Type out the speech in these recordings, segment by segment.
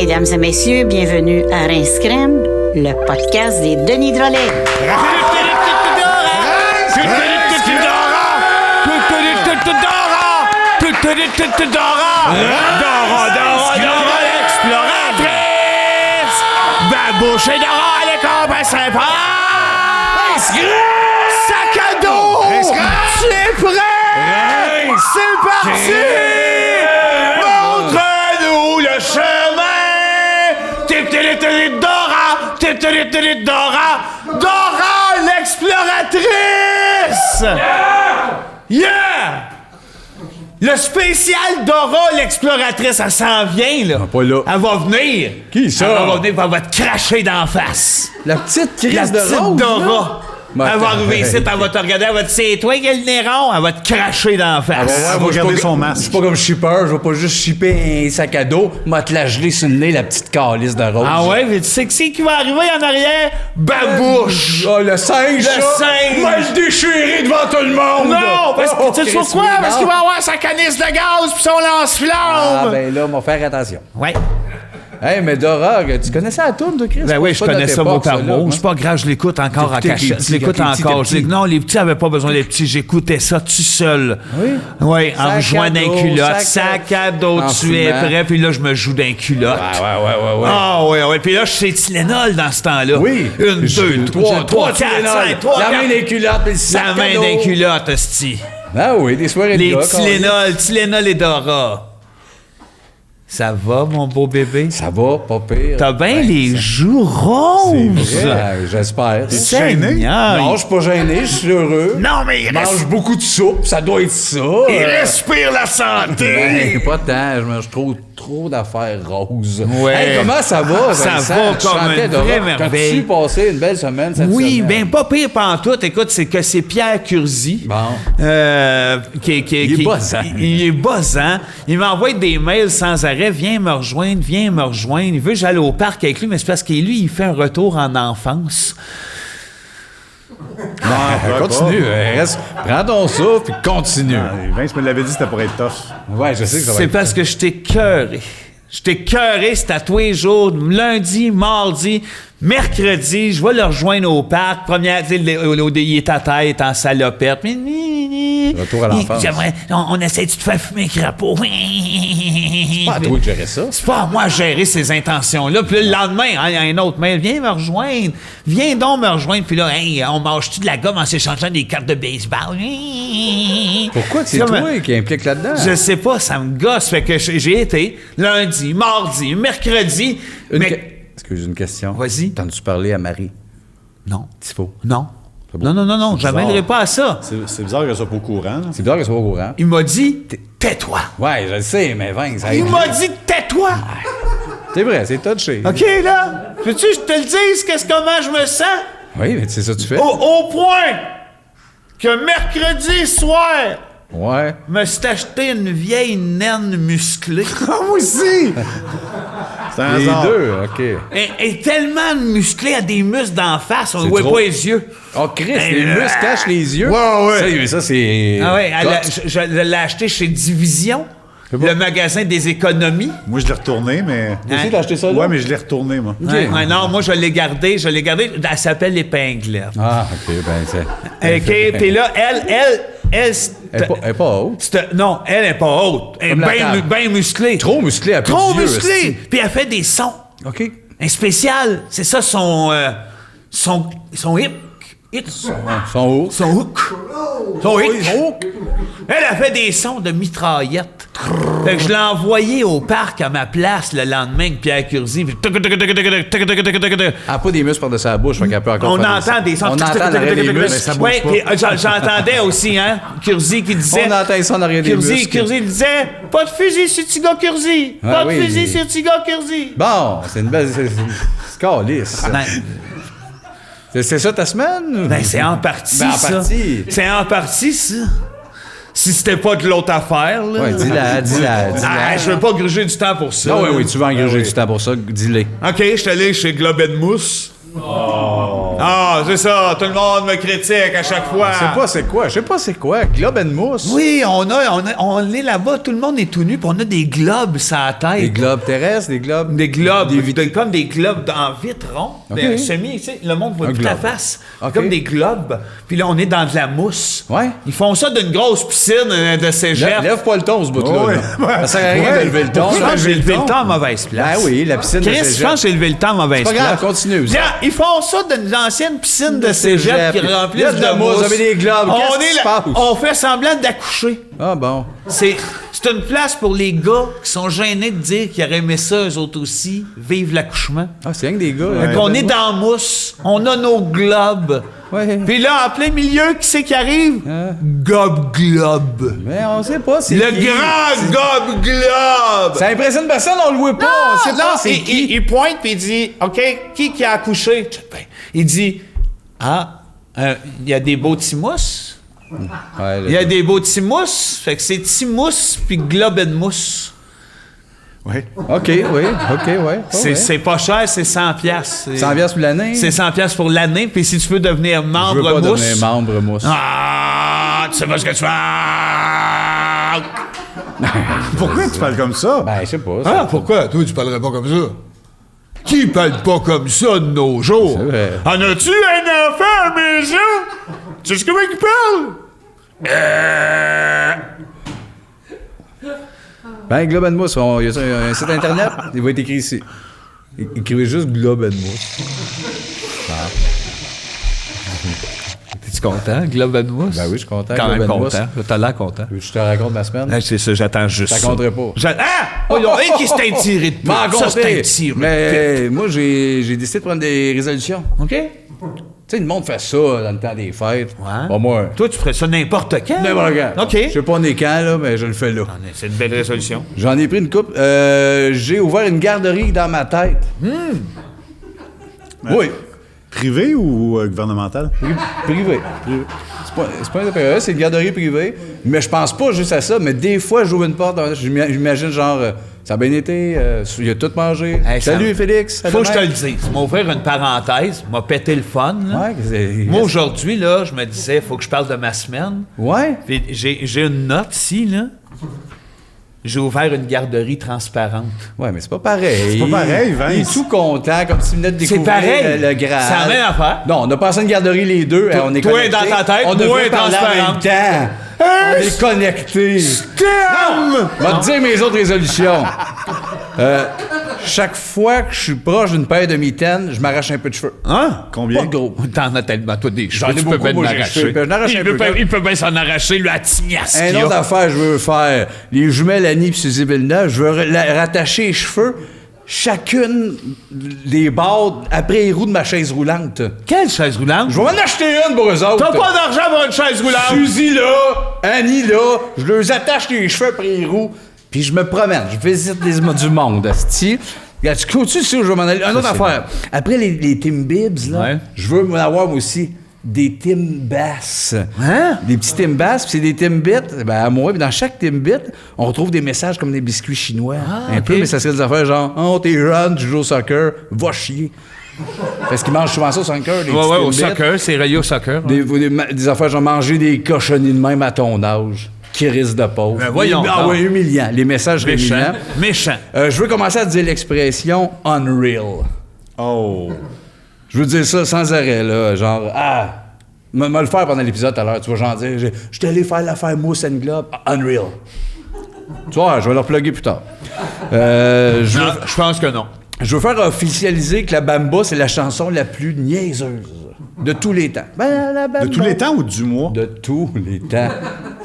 Mesdames et messieurs, bienvenue à Rince Crème, le podcast des Denis Drolet. Babouche et Dora, les copains sympas! Sac à dos! Tu es prêt? C'est parti! Montre-nous le chemin! Dora! Dora l'exploratrice! Yeah! Le spécial Dora l'exploratrice, elle s'en vient, là. Pas là. Elle va venir. Qui ça? Elle va venir, elle va te cracher d'en face. La petite crise La de petite rose, Dora. là? Elle va arriver ici, elle va te regarder, elle va te dire, c'est toi qui as le nez rond, elle va te cracher d'en face. Elle va garder son masque. C'est pas comme shipper, je vais pas juste shipper un sac à dos, m'a te la geler sur le nez, la petite calice de rose. Ah ouais, mais tu sais que c'est qui va arriver en arrière? Babouche! Oh, le singe! Le singe! Va se déchirer devant tout le monde! Non! Parce que, tu sais Chris, pourquoi? oui, Parce non. qu'il va avoir sa canisse de gaz pis son lance-flamme! Ah, ben là, on va faire attention. Ouais. Hey, mais Dora, tu connaissais la toune, toi, Chris? Ben oui, je Pas de connais notre ça mot époque, par là, mot. hein? C'est pas grave, je l'écoute encore en T'écoutais avec les cachette. petits, Je l'écoute quand t'es encore. petit. Non, les petits avaient pas besoin des petits. J'écoutais ça tout seul. Oui? Oui, en Sac me joignant à d'un dos, culotte. sac Sac à dos, en tu es ciment. prêt. Puis là, je me joue d'un culotte. Ouais. Ah ouais. Puis là, je suis Tylenol dans ce temps-là. Oui. Une, deux, trois, quatre, cinq, trois, La main quatre. des culottes, puis le sac La à main dos. d'un culotte, hostie. Ah oui, des soirées Les de gars, Tylenol et Dora. Ça va, mon beau bébé? ça va, pas pire. T'as bien Ben, les ça- joues roses. C'est vrai, j'espère. Seigneur. Non, je suis pas gêné, je suis heureux. Non, mais Je mange beaucoup de soupe, ça doit être ça. respire la santé. Ben, pas tant, je mange trop d'affaires roses. Ouais. Hey, comment ça va, Ça Vincent? va Tu comme chantais une Dora. vraie merveille. T'as-tu passé une belle semaine cette Oui, semaine? ben pas pire pantoute. Écoute, c'est que c'est Pierre Curzi. Bon. Il est buzzant. Il est buzzant. Il m'envoie des mails sans arrêt. Viens me rejoindre. Il veut que j'aille au parc avec lui, mais c'est parce que lui, il fait un retour en enfance. Continue, reste, prends ton souffle puis continue. Vince me l'avait dit, c'était pour être tough. Ouais, je sais que ça va C'est être... parce que je t'ai cœuré. Je t'ai cœuré, c'est à tous les jours, lundi, mardi, mercredi, je vais le rejoindre au parc. Première, tu sais, il est à tête en salopette. Retour à l'enfance. J'aimerais, on essaie de te faire fumer un crapaud. C'est pas à toi de gérer ça. C'est pas à moi de gérer ces intentions-là. Puis là, le lendemain, il y a un autre mail. Viens me rejoindre. Viens donc me rejoindre. Puis là, hey, on mange-tu de la gomme en s'échangeant des cartes de baseball? Pourquoi c'est comme- toi qui implique là-dedans? Je sais pas, ça me gosse. Fait que j'ai été lundi, mardi, mercredi. Excuse, une question. Vas-y. T'en-tu parlé à Marie? Non. Tifo. Non. C'est bon. Non, je n'amènerai pas à ça. C'est bizarre qu'elle soit pas au courant. là. C'est bizarre qu'elle soit au courant. Il m'a dit, tais-toi. Ouais, je le sais, mais Vince, ça Il aide. m'a dit, tais-toi. C'est vrai, c'est touché. OK, là? Veux-tu que je te le dise, comment je me sens? Oui, mais c'est ça que tu fais. Au point que mercredi soir, Ouais. je me suis acheté une vieille naine musclée. Ah, moi aussi! C'est un Les hasard. deux, OK. Elle est tellement musclée, elle a des muscles d'en face, on ne C'est voit trop. pas les yeux. Oh, Chris, les muscles cachent les yeux. Ouais. Ça, c'est... Ah ouais, Cote. je l'ai acheté chez Division, bon. le magasin des économies. Moi, je l'ai retourné, mais... Toi aussi, t'as acheté ça, là? Ouais, mais je l'ai retourné, moi. Ouais, non, moi, je l'ai gardé. Elle s'appelle l'épinglette. Ah, OK, ben c'est... OK, puis là, elle, Elle est pas haute. non, elle n'est pas haute. Elle Comme la est table. bien musclée. Trop musclée, elle a plus Trop d'yeux, musclée. esti. Puis elle fait des sons. OK. Un spécial. C'est ça son hip. Son haut. Son hook. Son hic. Elle a fait des sons de mitraillette. Fait que je l'ai envoyé au parc à ma place le lendemain avec Pierre Curzi. Puis Elle a pas des muscles par-dessus la bouche, fait qu'elle peut encore on faire entend des sons. On entend en arrière des muscles. ça bouge Ouais, pas. puis j'entendais aussi, hein, Curzi qui disait... On entend ça en arrière des muscles. Curzi disait, pas de fusil sur Tiga Curzi. Ah Pas de oui, fusil mais- sur Tiga Curzi. Bon, c'est une belle... C'est calice. C'est ça ta semaine? Ben, c'est en partie, Ben, en ça. partie. C'est en partie, ça. Si c'était pas de l'autre affaire, là. Ouais, dis-la. Ah, je veux pas gruger du temps pour ça. Non, là. oui, tu vas engager du temps pour ça, dis-le. OK, je suis allé chez Globe Mousse. Ah, c'est ça. Tout le monde me critique à chaque fois. Je sais pas c'est quoi. Globe and mousse. Oui, on est là-bas. Tout le monde est tout nu, puis on a des globes sur la tête. Des globes terrestres, des globes. Des globes, comme des globes en vitre rond. Okay. Semi, tu sais, le monde voit Un toute la globe. face. Okay. Comme des globes. Puis là, on est dans de la mousse. Ouais. Ils font ça d'une grosse piscine de cégep. Lève pas le ton, ce bout-là. Ouais. là. Ça sert à rien de lever le ton. Je pense que j'ai levé le temps à mauvaise Ben place. oui, la piscine de Chris, je cégep. pense que j'ai levé le temps à mauvaise Pas place. grave, continue. Bien, ils font ça d'une ancienne piscine de cégep qui Il y a remplissent de la mousse, vous avez des globes. On, Qu'est-ce qui se là, passe? on fait semblant d'accoucher. Ah bon. C'est une place pour les gars qui sont gênés de dire qu'ils auraient aimé ça, eux autres aussi, vivre l'accouchement. Ah, c'est rien que des gars. Fait qu'on est dans la mousse, on a nos globes. Ouais. Puis là, en plein milieu, qui c'est qui arrive? Gob-globe. Mais on sait pas, c'est Le qui. grand gob-globe! Ça impressionne personne, on le voit pas. On sait pas c'est qui. il pointe puis il dit, OK, qui a accouché? Ben, il dit, il y a des beaux petits mousses. Ouais, Il y a des beaux petits mousses. Fait que c'est petits mousses puis globe de mousse. Oui. OK, oui. OK, ouais. C'est pas cher, c'est 100 piastres. 100 piastres pour l'année? C'est 100 piastres pour l'année. Puis si tu veux devenir Je veux membre pas mousse... devenir membre mousse. Ah, tu sais pas ce que tu fais. Pourquoi tu parles comme ça? Ben, je sais pas. Ah, pourquoi? Toi, tu parlerais pas comme ça. Qui parle pas comme ça de nos jours? C'est vrai. En as-tu un enfant à la maison? Tu sais comment il parle? Ben, Globe and Mousse, il y a un site internet, il va être écrit ici. Écrivez juste Globe and Mousse. T'es-tu content, Globe and Mousse? Ben oui, je suis content. Quand même Globe and content. T'as l'air content. Je te raconte ma semaine. C'est ça, j'attends juste Ça compterait pas. Oh, non, qui s'est tiré de M'en tout. Ça, c'est compter. un tir. Mais moi, j'ai décidé de prendre des résolutions. OK? Tu sais, le monde fait ça dans le temps des fêtes. Ouais. Bon, moi, Toi, tu ferais ça n'importe quand. n'importe quand. OK. Je sais pas né quand, là, mais je le fais là. C'est une belle résolution. J'en ai pris une coupe. J'ai ouvert une garderie dans ma tête. Oui. Privé ou gouvernemental? Privé. C'est pas un APE, c'est une garderie privée. Mais je pense pas juste à ça. Mais des fois, j'ouvre une porte. J'imagine genre, ça a bien été, il a tout mangé. Hey, Salut ça- Félix. Faut que je te le dise. M'ouvrir une parenthèse, m'a pété le fun. Là. Ouais, Moi, aujourd'hui, là, je me disais, faut que je parle de ma semaine. Ouais. Puis j'ai une note ici, là. J'ai ouvert une garderie transparente. Ouais, mais c'est pas pareil. C'est pas pareil, Vince. Il est tout content, comme s'il venait de découvrir pareil. le Graal. C'est la même affaire. Non, on a passé une garderie les deux. On est toi connectés. dans ta tête, on moi devrait parler en transparent. même temps. On est connectés. Damn! Je vais te dire mes autres résolutions. Chaque fois que je suis proche d'une paire de mitaines, je m'arrache un peu de cheveux. Hein? Combien? Pas gros. T'en as tellement, toi, des J'en cheveux. ai Tu peux beaucoup, bien moi, j'ai l'arracher. les cheveux. J'en arrache un peu, là. Il peut bien s'en arracher, lui, à tignasse Un qu'il autre a. affaire, je veux faire les jumelles Annie et Suzy Villeneuve. Je veux rattacher les cheveux, chacune des barres après les roues de ma chaise roulante. Quelle chaise roulante? Je vais en acheter une pour eux autres. T'as pas d'argent pour une chaise roulante? Suzy là, Annie là, je leur attache les cheveux après les roues, puis je me promène, je visite du monde, asti. Regarde, tu clôt-tu ça, je vais m'en aller. Une autre affaire. Après les Timbibs, là, Ouais. je veux m'en avoir moi aussi des Timbasses. Hein? Des petits Timbasses, puis c'est des Timbits. Ben, à moi, puis dans chaque Timbit, on retrouve des messages comme des biscuits chinois. Un ok. peu, mais ça serait des affaires genre, oh, t'es jeune, tu joues au soccer, va chier. Parce qu'ils mangent souvent ça au soccer, les petits Ouais, au Timbits. soccer, c'est relié au soccer. hein. Des affaires, genre manger des cochonnies de même à ton âge. Qui risque de pauvre. Ben voyons Ah donc. ouais, humiliant. Les messages Méchant. humiliants. Méchant. Je veux commencer à dire l'expression unreal. Oh. Je veux dire ça sans arrêt, là. Genre, me le faire pendant l'épisode tout à l'heure. Tu vas genre dire, je suis allé faire l'affaire Mousse and Globe. Unreal. Tu vois, je vais leur plugger plus tard. Je veux- Non, je pense que non. je veux faire officialiser que la Bamba, c'est la chanson la plus niaiseuse de tous les temps. Ben, la Bamba. De tous les temps ou du mois? De tous les temps.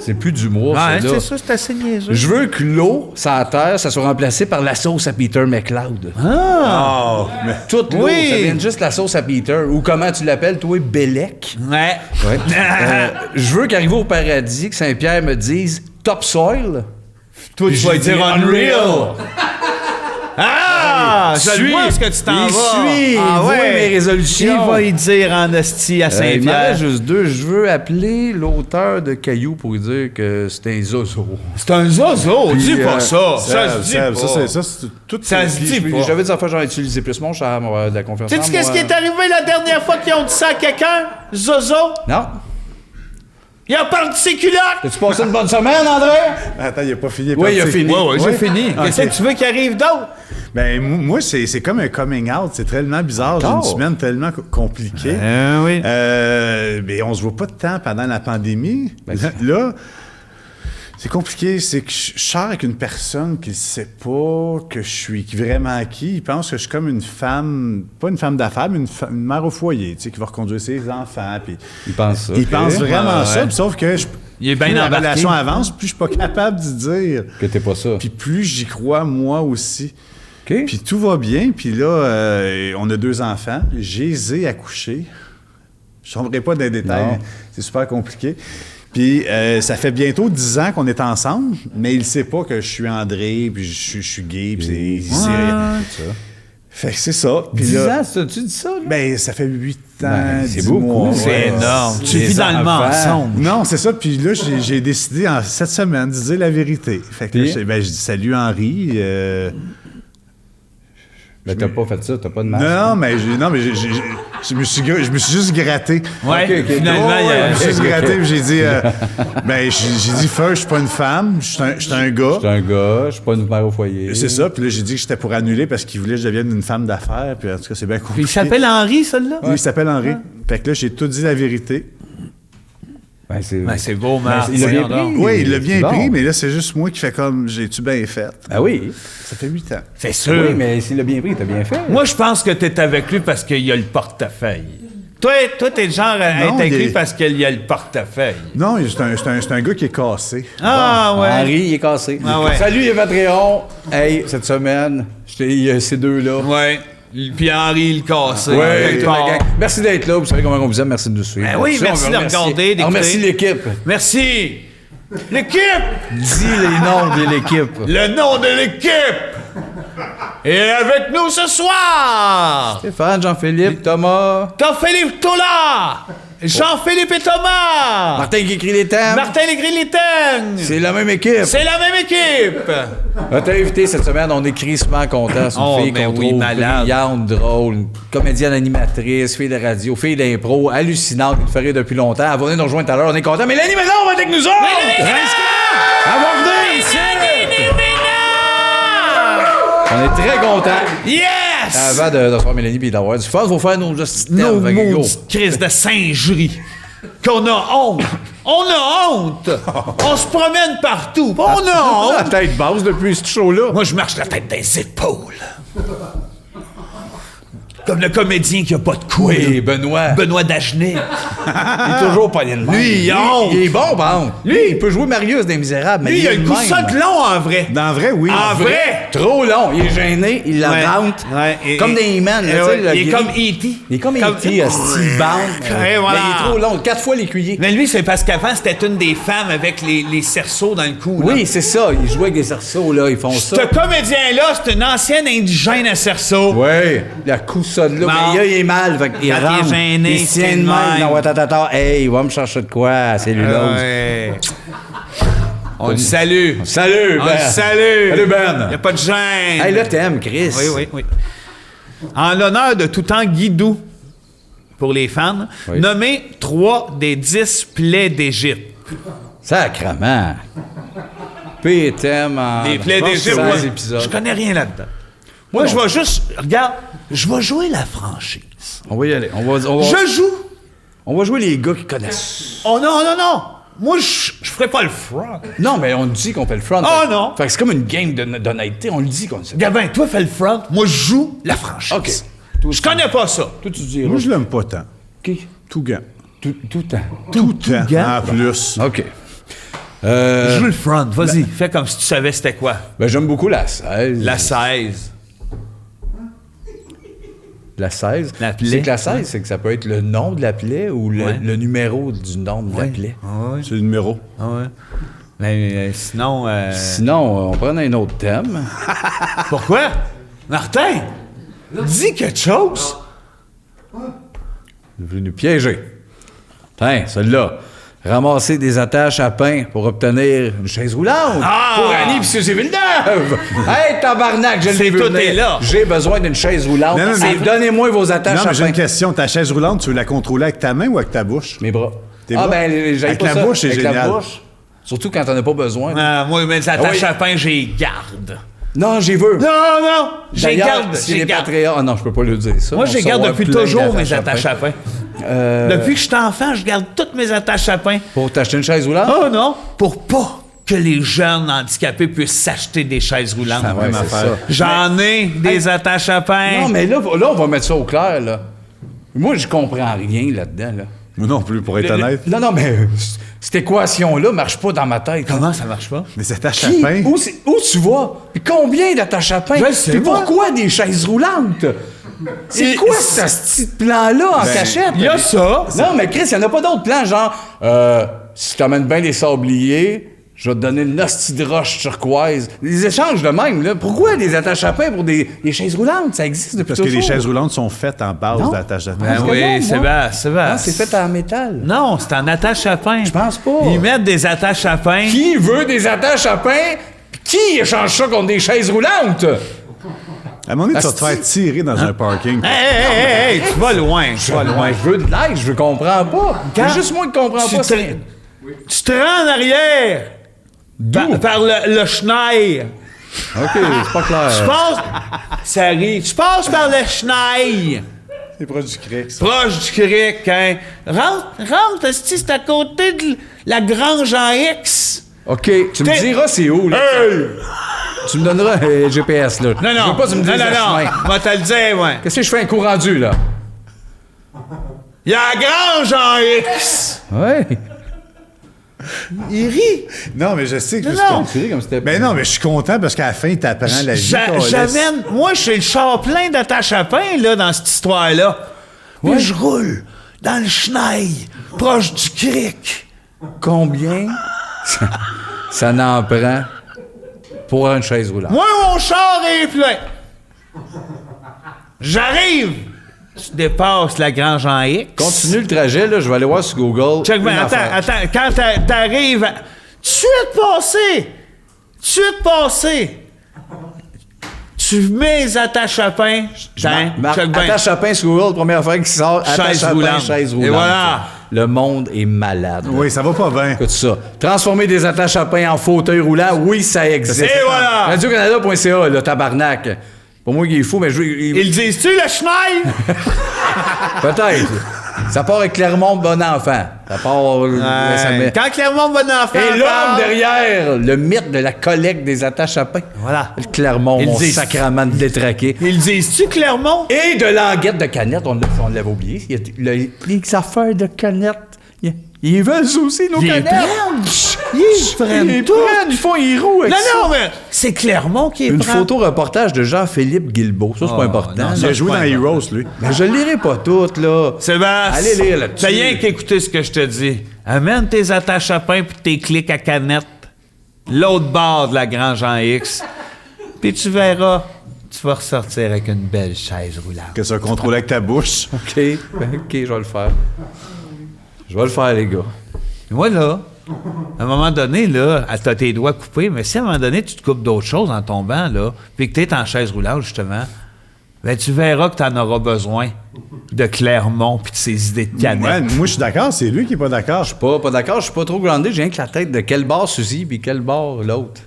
C'est plus d'humour, Ouais, ça, là. c'est ça, c'est assez niaiseux. Je veux que l'eau, sur la terre, ça soit remplacé par la sauce à Peter McLeod. Ah! Mais Toute l'eau, Oui. ça vient de juste la sauce à Peter. Ou comment tu l'appelles, toi, Bellec. Ouais. Ouais. Je veux qu'arrivé au paradis, que Saint-Pierre me dise topsoil. Toi, tu vas dire Unreal. Ah! Je le vois ce que tu t'en il vas. suit, Ah il voit ouais. mes résolutions. Il va y dire en esti à Il m'en reste Saint-Pierre. juste deux. Je veux appeler l'auteur de Caillou pour lui dire que c'est un zozo. C'est un zozo, dis Puis, pas ça. Ça se dit Seb, pas. ça, c'est tout. Ça se dit pas. J'avais dit, j'aurais utilisé plus mon charme, on va avoir de la confiance. Sais-tu qu'est-ce qui est arrivé la dernière fois qu'ils ont dit ça à quelqu'un? Zozo? Non. Il a perdu ses culottes! As-tu passé une bonne semaine, André? Attends, il a pas fini. Oui, il a fini. Ouais, j'ai Ouais? fini. Qu'est-ce Ok. que tu veux qu'il arrive d'autre? Ben, moi, c'est comme un coming out. C'est tellement bizarre. J'ai une semaine tellement compliquée. Oui. Ben, on se voit pas de temps pendant la pandémie. Là, c'est compliqué. C'est que je sors avec une personne qui ne sait pas que je suis vraiment qui. Il pense que je suis comme une femme, pas une femme d'affaires, mais une mère au foyer, tu sais, qui va reconduire ses enfants. Puis Il pense ça. il pense vraiment Ouais, ça. ouais. Puis sauf que Il est bien plus la embarqué. relation avance, plus je suis pas capable d'y dire. Que t'es pas ça. Puis plus j'y crois, moi aussi. OK. Puis tout va bien. Puis là, on a 2 enfants. Je les ai accouchés. Je ne tomberai pas dans les détails. Non. Mais c'est super compliqué. Puis ça fait bientôt 10 ans qu'on est ensemble, mais il ne sait pas que je suis André, puis je suis gay, puis il sait rien. Fait que c'est ça. Puis 10 là, ans, tu dis ça? Là? ben, ça fait 8 ans, Ben, c'est 10 beaucoup. mois. C'est Ouais. énorme. Tu Les vis dans le enfants. mensonge. Non, c'est ça. Puis là, j'ai décidé cette semaine de dire la vérité. Fait que là, Puis? je dis salut Henri. Ben, t'as pas fait ça, t'as pas de masque. Non, mais je me suis juste gratté. Ouais, Ok, ok. finalement, il y a... Je me suis juste gratté, puis j'ai dit, j'ai dit, first, je suis pas une femme, je suis un gars. Je suis un gars, je suis pas une mère au foyer. C'est ça, puis là, j'ai dit que j'étais pour annuler parce qu'il voulait que je devienne une femme d'affaires, puis en tout cas, c'est bien Puis compliqué. il s'appelle Henri, celui-là? Oui, il s'appelle Henri. Fait que là, j'ai tout dit la vérité. Ben, c'est... Ben, c'est beau, Marc. il l'a bien Voyons pris. donc. Oui, il l'a bien c'est bon. pris, mais là, c'est juste moi qui fais comme, j'ai-tu bien fait? Ah oui. Ça fait 8 ans. C'est sûr. Oui, mais s'il l'a bien pris, t'as bien fait. Moi, je pense que t'es avec lui parce qu'il y a le portefeuille. Toi, t'es le genre à Non, être avec il lui est- parce qu'il y a le portefeuille. Non, c'est un gars qui est cassé. Ah, ouais. Henri, il est cassé. Ah ouais. Salut, les Patreon. Hey, cette semaine, il y a ces deux-là. Ouais. Puis Henri, le cassé. Ouais, quelque toute part. la gang. Merci d'être là. Vous savez comment on vous aime. Merci de nous suivre. Ben oui, Là-dessus, merci on de veut regarder, d'écouter. On remercie l'équipe. Merci. L'équipe! Dis les noms de l'équipe. Le nom de l'équipe! Et avec nous ce soir, Stéphane, Jean-Philippe, Thomas, t'as Philippe Tola, Jean-Philippe et Thomas, Martin qui écrit les thèmes. Martin Legris-Litaine. C'est la même équipe. C'est la même équipe. Notre invité cette semaine, on est crissement content. C'est une Oh, fille mais qu'on oui, trouve malade. brillante, drôle, une comédienne animatrice, fille de radio, fille d'impro, hallucinante, qui nous ferait depuis longtemps. Elle va venir nous rejoindre tout à l'heure, on est content. Mélanie Ménard va être avec nous autres! Elle va venir ici! On est très contents. Yes! Avant de recevoir Mélanie et d'avoir du fun, il faut faire nos petits Nos thèmes. Fait que go. maudites crises de singerie. Qu'on a honte. On a honte. On se promène partout. On a La honte. tête basse depuis ce show-là. Moi, je marche la tête des épaules. Comme le comédien qui a pas de couilles. Oui, Benoît. Benoît Dagenet. Il est toujours pogné de même. Lui, il a honte. Il est bon, bon. Lui, il peut jouer Marius des Misérables, mais Lui, il a est le de coup de même. sac long en vrai. Dans vrai, oui. En vrai? Trop long. Il est gêné, il la Ouais. rentre. Ouais, et- Comme des He-Man, là, tu sais, le il est gris. comme E.T. Il est comme E.T., Steve Band. Ouais, voilà. Mais il est trop long. 4 fois l'écuyer. Mais lui, c'est parce qu'avant, c'était une des femmes avec les cerceaux dans le cou. là. Oui, c'est ça. Il joue avec des cerceaux, là. Ils font ça. Ce comédien-là, c'est une ancienne indigène à cerceaux. Oui, la coussade là. Bon. Mais là, il est mal. Fait qu'il Quand il est rentre. gêné, il se tient c'est de de même. même. Non, attends. Hey, il va me chercher de quoi? C'est lui Ouais. On le salue. Salut, On Ben. le salue. Salut, Ben. Il n'y a pas de gêne. Hey, là, t'aimes, Chris. Oui. En l'honneur de Toutan Guidou, pour les fans, Oui. nommez 3 des 10 plaies d'Égypte. Sacrement. P thème en Les plaies 16 d'Égypte, moi, épisodes. je connais rien là-dedans. Moi, je vais juste... Regarde, je vais jouer la franchise. On va y aller. On va Je joue. on va jouer les gars qui connaissent. Oh non. Moi, je ferai pas le front. Non, mais on dit qu'on fait le front. Oh Fait- non. Fait que c'est comme une game d'honnêteté. On le dit qu'on le sait. Gabin, toi, fais le front. Moi, je joue la franchise. OK. Toi, Je connais pas ça. Toi, tu dis. Moi, je l'aime pas tant. Qui? Tout gant. Tout le temps. Tout temps. gant. En plus. OK. Je joue le front. Vas-y, fais comme si tu savais c'était quoi. Ben, j'aime beaucoup la 16. La 16. La 16. La plaie. C'est que la 16, c'est que ça peut être le nom de la plaie ou le, Ouais. le numéro du nom de la plaie. C'est le numéro. Ah ouais. Mais sinon... Sinon, on prend un autre thème. Pourquoi? Martin, dis quelque chose. Il est venu nous piéger. Tiens, celle-là. Ramasser des attaches à pain pour obtenir une chaise roulante. Pour Annie pis Suzy Villeneuve. Hey, tabarnak, je l'ai vu tout venir. est là. J'ai besoin d'une chaise roulante. Non, mais- Donnez-moi vos attaches Non, mais à j'ai pain. une question. Ta chaise roulante, tu veux la contrôler avec ta main ou avec ta bouche? Mes bras. Tes bras? J'aime Avec pas la ça. bouche, c'est avec génial. la bouche. Surtout quand t'en as pas besoin. Moi, mes attaches oui. à pain, j'y garde. Non, j'y veux. Non, j'y D'ailleurs, garde, si j'y les garde. Patreons... Ah non, je peux pas le dire ça. Moi, On j'y garde saura depuis plein toujours mes d'attaches attaches à pain. Depuis que je suis enfant, je garde toutes mes attaches à pain. Pour t'acheter une chaise roulante? Oh non, pour pas que les jeunes handicapés puissent s'acheter des chaises roulantes. Ah ouais, Ouais, même c'est affaire. ça. J'en ai des attaches à pain. Non, mais là, on va mettre ça au clair, là. Moi, je comprends rien là-dedans, là. Moi non plus, pour être honnête. Non, mais cette équation-là marche pas dans ma tête. Comment ça marche pas? Les attaches Qui? à pain. Où tu vas? Puis combien d'attaches à pain? Je le sais, Puis moi. pourquoi des chaises roulantes? C'est Et- quoi ce petit plan-là en cachette? Il y a ça. Non, mais Chris, il n'y en a pas d'autres plans, genre, si tu amènes bien des sabliers, je vais te donner une hostie de roche turquoise. Des échanges de même, là. Pourquoi des attaches à pain pour des chaises roulantes? Ça existe depuis Parce que les toujours. chaises roulantes sont faites en base Non. d'attaches à pain. Ben Parce que oui, non, c'est moi. bien, c'est bien. Non, c'est fait en métal. Non, c'est en attache à pain. Je pense pas. Ils mettent des attaches à pain. Qui veut des attaches à pain? Puis qui échange ça contre des chaises roulantes? À un moment donné, tu vas te Asti. faire tirer dans un parking. Hey, tu vas loin, tu vas loin. Je veux de l'aide, je comprends pas. C'est juste moi qui comprends Tu pas. te, tu te rends en arrière par le chenil. OK, c'est pas clair. Tu passes... Ça arrive. Tu passes par le chenil. C'est proche du cric, ça. Proche du cric, hein. Rentre, esti, c'est à côté de la grange en X. OK, tu me diras c'est où, là. Tu me donneras un GPS, là. Non, non. Je veux pas que tu me dises le chemin. Moi, te le dire, moi. Qu'est-ce que je fais un coup rendu, là? Il y a la grange en X. Ouais. Il rit. Non, mais je sais que je Non. suis Tu comme c'était... Ben non, mais je suis content parce qu'à la fin, il t'apprend la vie. J'amène... Moi, je suis le char plein d'attaches à pain, là, dans cette histoire-là. Puis je roule dans le chenil, proche du cric. Combien ça n'en prend pour une chaise roulante? Moi, mon char est plein. J'arrive. Tu dépasses la grange en X. Continue le trajet, là, je vais aller voir sur Google. Check bien, une affaire. attends. Quand t'arrives... Tout de suite passé. Tu mets les attaches à pain. Tiens, check bien. Attache à pain sur Google, première fois qui sort. Attache Chaise à pain, roulante. chaise Et roulante. voilà. Le monde est malade. Oui, ça va pas bien. Écoute ça. Transformer des attaches à pain en fauteuil roulant, oui, ça existe. Et voilà. Radio-Canada.ca, le tabarnak. Pour moi, il est fou, mais je... Ils disent-tu, le chenil? Peut-être. Ça part avec Clermont Bon Enfant. Ça part... ça met- Quand Clermont va en faire... Et l'homme derrière le mythe de la collecte des attaches à pain. Voilà. Le Clermont, Ils mon disent- sacrement de détraqué. Ils disent-tu, Clermont? Et de l'anguette de canette, on l'avait oublié. Il y a les affaires de canette. Ils veulent ça aussi, nos Ils canettes. Ils prennent Ils tout. prennent, ils font les roues avec ça. Non, mais c'est Clermont qui est Une photo-reportage de Jean-Philippe Guilbeault. Ça, c'est pas important. non, Il a joué dans Heroes, lui. Mais je lirai pas toutes, là. Sébastien, Allez lire là-dessus. t'as rien qu'écouter ce que je te dis. Amène tes attaches à pain puis tes clics à canette. L'autre bord de la grange en X. Puis tu verras, tu vas ressortir avec une belle chaise roulante. Que ça contrôle avec ta bouche. OK, je vais le faire. Je vais le faire, les gars. Moi, là, à un moment donné, là, t'as tes doigts coupés, mais si à un moment donné, tu te coupes d'autres choses en tombant, là, puis que t'es en chaise roulante, justement, ben tu verras que t'en auras besoin de Clermont puis de ses idées de canette. Ouais, moi, je suis d'accord. C'est lui qui est pas d'accord. Pas d'accord, je suis pas trop grandé. J'ai rien que la tête de quel bord Suzy puis quel bord l'autre.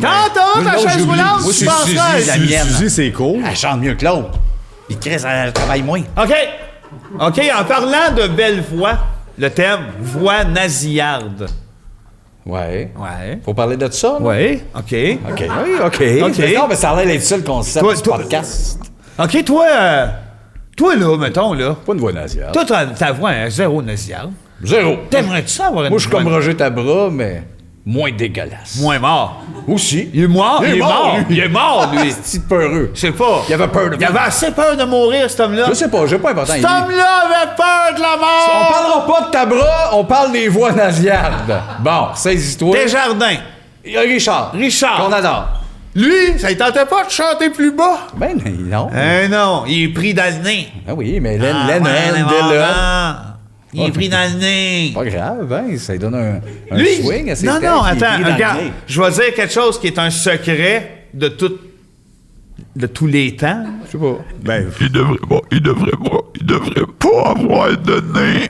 Quand t'as ta l'autre, chaise j'oublie. roulante, Moi, tu c'est penseras... Suzy, la mienne. Suzy, c'est cool. Elle chante mieux que l'autre. Puis Chris, elle travaille moins. OK, en parlant de belle voix, le thème « Voix nasillarde Ouais. ». Ouais. Faut parler de ça? là? Oui, OK. OK. Oui, OK. OK. Mais non, mais ça a l'air d'être ça le concept Toi- du toi- podcast. OK, toi, là, mettons, là, Pas une voix nasillarde. toi, ta voix est zéro nasillarde. Zéro. T'aimerais-tu ça avoir une Moi, je suis voix comme Roger Tabra, mais moins dégueulasse. moins mort? Aussi. Il est mort, Il est mort, lui. Il est mort, lui. Petit peureux. Je sais pas. Il avait peur de Il avait assez peur de mourir, cet homme-là. Je sais pas, j'ai pas important. Cet homme-là avait peur de la On mort. parlera pas de Tabra, on parle des voix nasillardes. Bon, saisis-toi. Desjardins. Richard. Richard. Qu'on adore. Lui, ça ne tentait pas de chanter plus bas. Ben non. Non, il est pris dans le nez. Ah oui, mais Ah, Lennon, Dylan. Il est pris dans le nez. Pas grave, hein, ça lui donne un Lui, swing à ses non, textes, non, il est attends, pris dans le regarde. nez. Je vais dire quelque chose qui est un secret de tous les temps. Je sais pas. Ben, Il devrait pas avoir de nez.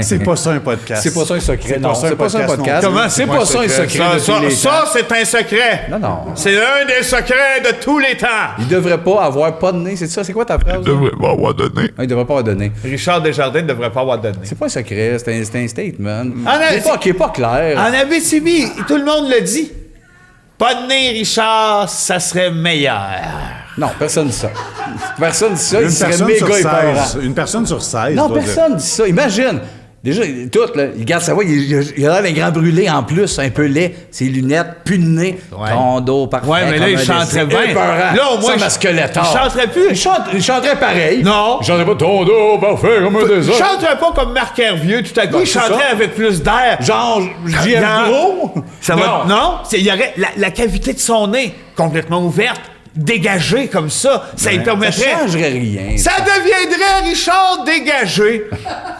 c'est pas ça un podcast. C'est pas ça un secret, C'est non. pas ça un C'est pas ça un podcast, podcast. non. Comment? C'est pas ça un secret de tous les temps. Ça, c'est un secret. Non, non. C'est un des secrets de tous les temps. Il devrait pas avoir pas de nez, c'est ça? C'est quoi ta phrase? Il devrait pas avoir de nez. Ah, il devrait pas avoir de nez. Richard Desjardins ne devrait pas avoir de nez. C'est pas un secret, c'est un statement. Ah, non, Qui est pas clair. En Abitibi, tout le monde le dit. Pas de nez, Richard, ça serait meilleur. Non, personne dit ça. Personne dit ça, il Une serait personne méga sur épeurant. 16. Une personne sur 16. Non, doit dire. personne dit ça. Imagine. Déjà, tout, là, il garde sa voix, il a l'air d'un grand brûlé en plus, un peu laid, ses lunettes, plus de nez, Ouais. ton dos parfait. Ouais, mais là, il comme un chanterait dessin. bien. Épeurant. Là, au moins, Ça, il ma squeletteur. il chanterait plus. Il chanterait pareil. Non. Il chanterait pas ton dos parfait comme un Il désert. chanterait pas comme Marc Hervieux, tout à coup, Ben, il c'est chanterait ça. avec plus d'air. Genre, JF Non. Gros? Ça va. Non, il y aurait la cavité de son nez complètement ouverte, dégagée comme ça. Ça lui Ça permettrait. changerait rien. Ça deviendrait Richard dégagé.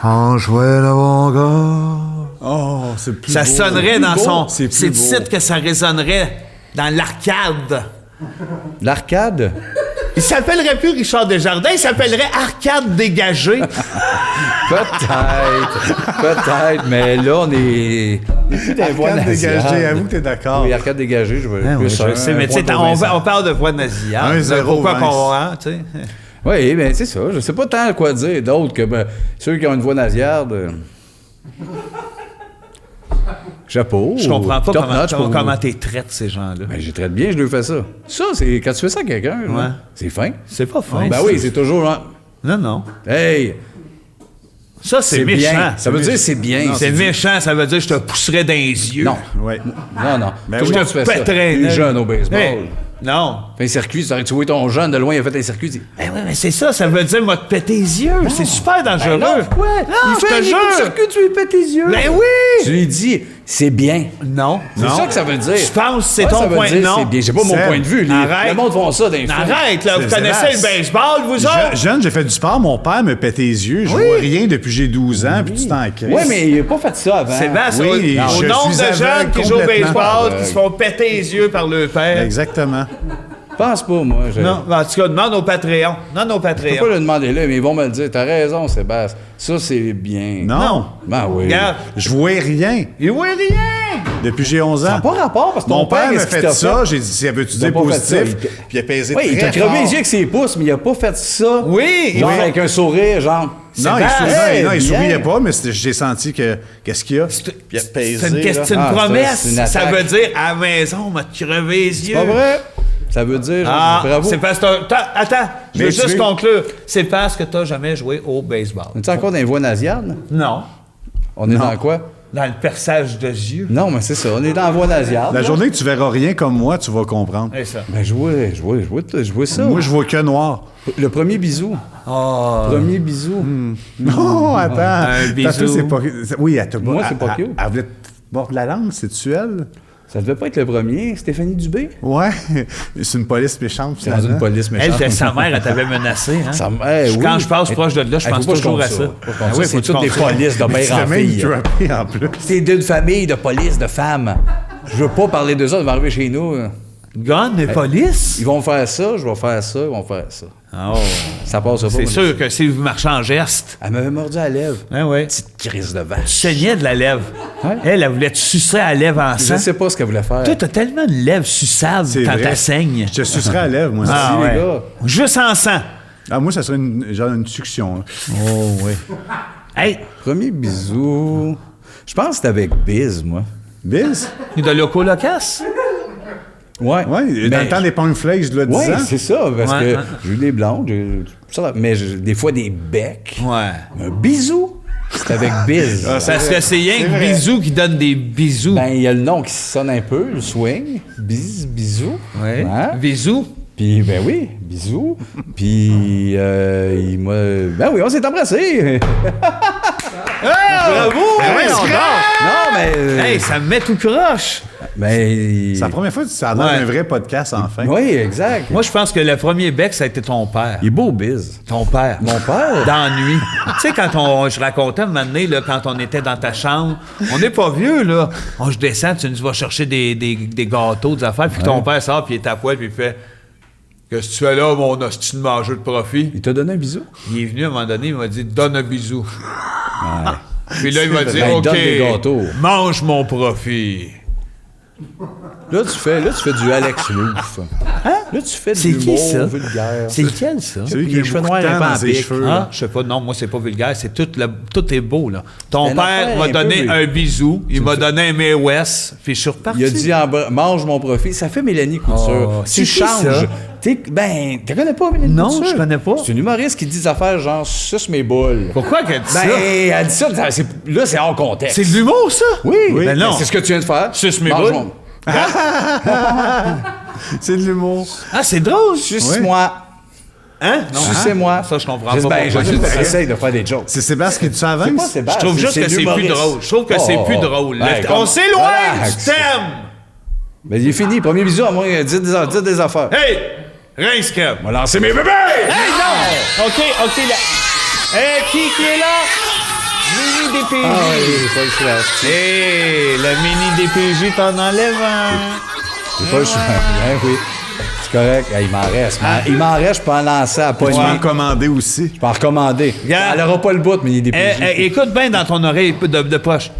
En jouait l'avant-garde. Oh, c'est le plus Ça beau. sonnerait dans beau. son. C'est plus C'est beau. ici que ça résonnerait dans l'arcade. L'arcade? Il s'appellerait plus Richard Desjardins, il s'appellerait Arcade dégagé. Peut-être, mais là, on est plus dans les voies Arcade nasillardes. dégagé, avoue que t'es d'accord. Oui, arcade dégagé, je veux Ah plus oui, je sais, mais tu sais, on parle de voix nasillarde. 1-0 Pourquoi Vince. qu'on. Hein, tu sais. Oui, ben c'est ça. Je sais pas tant quoi dire d'autre que ceux qui ont une voix nasillarde. Chapeau. Je comprends pas top notch pour- comment t'es traites, ces gens-là. Ben, je traite bien, je lui fais ça. Ça, c'est quand tu fais ça à quelqu'un, là, Ouais. c'est fin. C'est pas fin. Ben ça. oui, c'est toujours. Hein, Non, non. hey, Ça, c'est méchant. bien. Ça veut dire c'est bien. C'est méchant, ça veut dire je te pousserais dans les yeux. Non, Ouais. non. Ben Tout oui. le monde Je fait te ça. pèterais. Les jeunes au baseball. Hey, non. Fait un circuit, tu vois ton jeune de loin, il a fait un circuit. Il dit, Ben oui, mais c'est ça, ça veut dire m'a te péter les yeux. C'est super dangereux. ben non, pourquoi? Non, Il je fait un te jure. circuit, tu lui pètes les yeux. Ben oui! Tu lui dis, c'est bien. Non. C'est ça que ça veut dire. Je pense que c'est Ouais, ton ça veut point. dire, Non. c'est bien. J'ai pas mon Seb, point de vue. arrête. Le monde font ça dans les films. Arrête, là. Vous C'est connaissez le Sébastien. baseball, vous autres? Jeune, j'ai fait du sport. Mon père me pétait les yeux. Je vois rien depuis que j'ai 12 ans, puis tu t'en crées. Oui, mais il a pas fait ça avant. Sébastien, Oui, au je nombre suis de aveugle jeunes qui jouent au complètement. baseball, qui se font péter les yeux par le père. Exactement. Pense pas, moi. Non, en tout cas, demande au Patreon. Demande au Je peux Patreon. pas le demander là, mais ils vont me le dire. T'as raison, Sébastien. Ça, c'est bien. Non. Ben oui. Regarde, Je vois rien il voit rien. depuis que j'ai 11 Ça ans. n'a pas rapport parce que ton Mon père m'a qu'est-ce qu'il fait t'a ça. J'ai dit, ça veut-tu Il a dire pas fait ça. positif? Puis il a pesé Oui, il t'a très crevé fort. les yeux avec ses pouces, mais il a pas fait ça. Oui, il Genre fait- avec un sourire, genre. Non, Sébastien, non, il bien. souriait pas, mais j'ai senti que... Qu'est-ce qu'il y a? Puis il a pesé, C'est une, là. question, une Ah, promesse. c'est une Ça attaque. veut dire à la maison, on m'a crevé les yeux. Pas vrai? Ça veut dire, Ah, bravo. c'est parce que attends, je veux Mais juste tu- conclure. C'est parce que t'as jamais joué au baseball. On est encore dans les voies nasillardes? Non. On est dans quoi? Dans le perçage de yeux. Non, mais c'est ça. On est dans la voie nasillarde. La là. journée que tu verras rien comme moi, tu vas comprendre. C'est ça. Ben, je vois ça. Moi, je vois que noir. Le premier bisou. Oh. Premier bisou. Non, attends. Un bisou. Tantôt, c'est pas... Oui, elle t'a Moi, c'est pas cute. Elle voulait te mordre la langue, c'est-tu elle? Ça devait pas être le premier. Stéphanie Dubé. Ouais. C'est une police méchante, C'est dans une finalement. police Elle, méchante. c'était sa mère, elle t'avait menacé. Hein? Oui. Quand je passe proche de là, je Hey, pense faut pas que toujours je à compte ça. Faut pas que je compte Ah ça. oui, C'est faut que toutes tu des comptes ça. polices de Tu mère en l'as même fille. droppé en plus. C'est d'une famille de police de femmes. Je veux pas parler de ça, ils vont arriver chez nous. Gun et police? Ils vont faire ça, je vais faire ça, ils vont faire ça. Oh. Ça passe pas. C'est moi, sûr que si vous marchez en geste. Elle m'avait mordu à la lèvre. Ah oui. Petite crise de Tu vache. saignais de la lèvre. Ouais. Elle voulait te sucer à la lèvre en Je sang. sais pas ce qu'elle voulait faire. Toi, t'as tellement une lèvre suçable C'est quand vrai. t'as saigne. Je te sucerais à la lèvre, moi. Ah les ouais. gars. Juste en sang. Ah, moi, ça serait genre une succion. Là. Oh oui. Hey, Premier bisou. Je pense que c'était avec Biz, moi. Biz? de Loco Locas? Ouais. Oui, dans le temps des Pongflakes, je dois Oui, dire. c'est ça, parce Ouais, que ouais. j'ai eu des blondes, mais des fois des becs. Ouais. Un bisou, c'est avec Biz. Parce que c'est rien C'est que vrai. bisous qui donne des bisous. Ben, il y a le nom qui sonne un peu, le swing. Bisou. Ouais. Hein? Bisous. Puis, ben oui, bisous. Puis, il m'a. Ben oui, on s'est embrassés. Ah, Bravo! Ben voyons donc. Non, mais... Hey, ça me met tout croche. mais... C'est la première fois que ça a l'air Ouais. d'un vrai podcast, enfin. Oui, exact. Moi, je pense que le premier bec, ça a été ton père. Il est beau, Biz. Ton père. Mon père? D'ennui. Tu sais, quand je racontais un moment donné, là, quand on était dans ta chambre, on n'est pas vieux, là. Je descends, tu nous vas chercher des gâteaux, des affaires, puis ton père sort, puis il est à poil, puis il fait « Qu'est-ce que tu fais là, mon hostie de mangeur de profit? Il t'a donné un bisou? » Il est venu à un moment donné, il m'a dit « Donne un bisou. » Puis là, il m'a dit Ben, il « donne des OK, gâteaux. mange mon profit. » Là, tu fais du Alex Louf. Là, tu fais de C'est qui, l'humour ça? vulgaire. C'est lequel, ça? Celui qui les a cheveux beaucoup noirs de un temps peu en dans ses pique. cheveux. Ah, là. je sais pas, non, moi c'est pas vulgaire, c'est tout est beau, là. Ton une père affaire m'a un donné peu- un bisou, il m'a donné un May West, puis je suis reparti. Il a dit mange mon profit. Ça fait Mélanie Couture. Oh, Tu c'est qui, changes. ça? Tu connais pas Mélanie Non, Couture? je connais pas. C'est une humoriste qui dit des affaires genre suce mes boules. Pourquoi qu'elle dit Ben, ça? elle dit ça, là, c'est hors contexte. C'est de l'humour, ça? Oui, Ben non. C'est ce que tu viens de faire. Suce mes Mange boules. mon- C'est de l'humour. Ah, c'est drôle. Suce-moi. Hein? Non. Sucez-moi. Ça, je comprends Ben, pas. j'essaye de faire des jokes. C'est Sébastien qui dit ça avant? C'est pas Je Sébastien. trouve juste que c'est plus l'humoriste. drôle. Je trouve que c'est plus drôle. Ben, On comme- s'éloigne Relax. du thème. Ben, il est fini. Premier bisou, à moins dites des affaires. Hey! Rince crème. On va lancer mes bébés! Hey, non! OK, là. Hey, qui est là? Mini DPJ. Ah oui, pas le choix. Hey, le mini DPJ, t'en enlèves un. J'ai pas le choix. Ben oui. C'est correct. Il m'en reste. Il m'en reste, je peux en lancer à Tu peux en poignée. commander aussi. Je peux en recommander. Regarde. Elle aura pas le bout, mais il est dépêché. Écoute bien dans ton oreille de poche.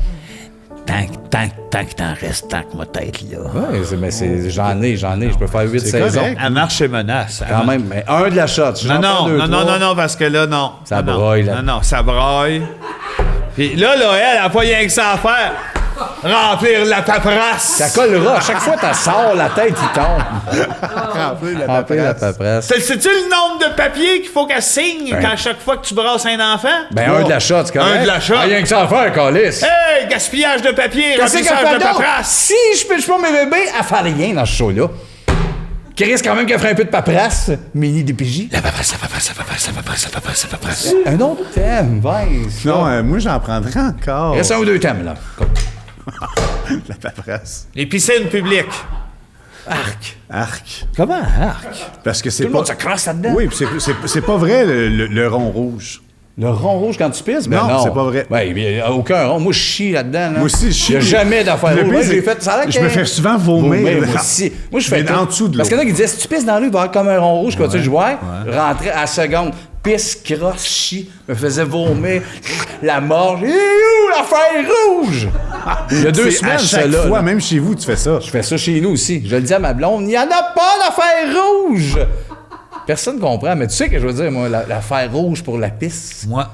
Tant que t'en restes, tant que ma tête, là. Ouais, j'en ai. Je peux faire 8 saisons. correct. Elle marche et menace. Quand même, mais un de la shot. Non, parce que là, non. Ça Non, broye, là. Non, ça broye. Puis là, elle a pas rien que ça à faire. Remplir la paperasse. Ça collera. À chaque fois que tu sors, la tête, il tombe. Remplir la paperasse. Sais-tu le nombre de papiers qu'il faut qu'elle signe à chaque fois que tu brasses un enfant? Ben, un de la shot, c'est correct. Un de la shot. Ah, rien que ça à faire, Calice. Hey, gaspillage de papier, Qu'est-ce qu'elle remplissage fait de donc? paperasse. Si je pitche pas mes bébés, elle fait rien dans ce show-là. Qui risque quand même qu'elle ferait un peu de paperasse. Mini DPJ. La paperasse. Un autre thème, Vince. Non, moi, j'en prendrais encore. Il reste un ou deux thèmes, là. La paperasse. Les piscines publiques. Arc. Comment, arc? Parce que c'est Tout le pas... monde se crosse là-dedans. Oui, puis c'est pas vrai, le rond rouge. Le rond rouge quand tu pisses? Ben Non, non, c'est pas vrai. Ben, il n'y a aucun rond. Moi, je chie là-dedans. Là. Moi aussi, je chie. Il n'y a jamais d'affaire Le rouge. pire, Moi, c'est j'ai que fait... Ça a l'air je me fais souvent vomir. Moi aussi. Moi, je fais Mais tout. en dessous de l'eau. Parce qu'il y en a qui disaient, si tu pisses dans l'eau, il va y avoir comme un rond rouge. Quand tu jouais, rentrais à la seconde. Pisse, crosse, chie, me faisait vomir, la morge. Et où l'affaire rouge? Il y a 2 C'est semaines, à ça, chaque là. fois, même chez vous, tu fais ça. Je fais ça chez nous aussi. Je le dis à ma blonde, il n'y en a pas d'affaire rouge! Personne ne comprend, mais tu sais que je veux dire, moi, l'affaire rouge pour la pisse. Moi,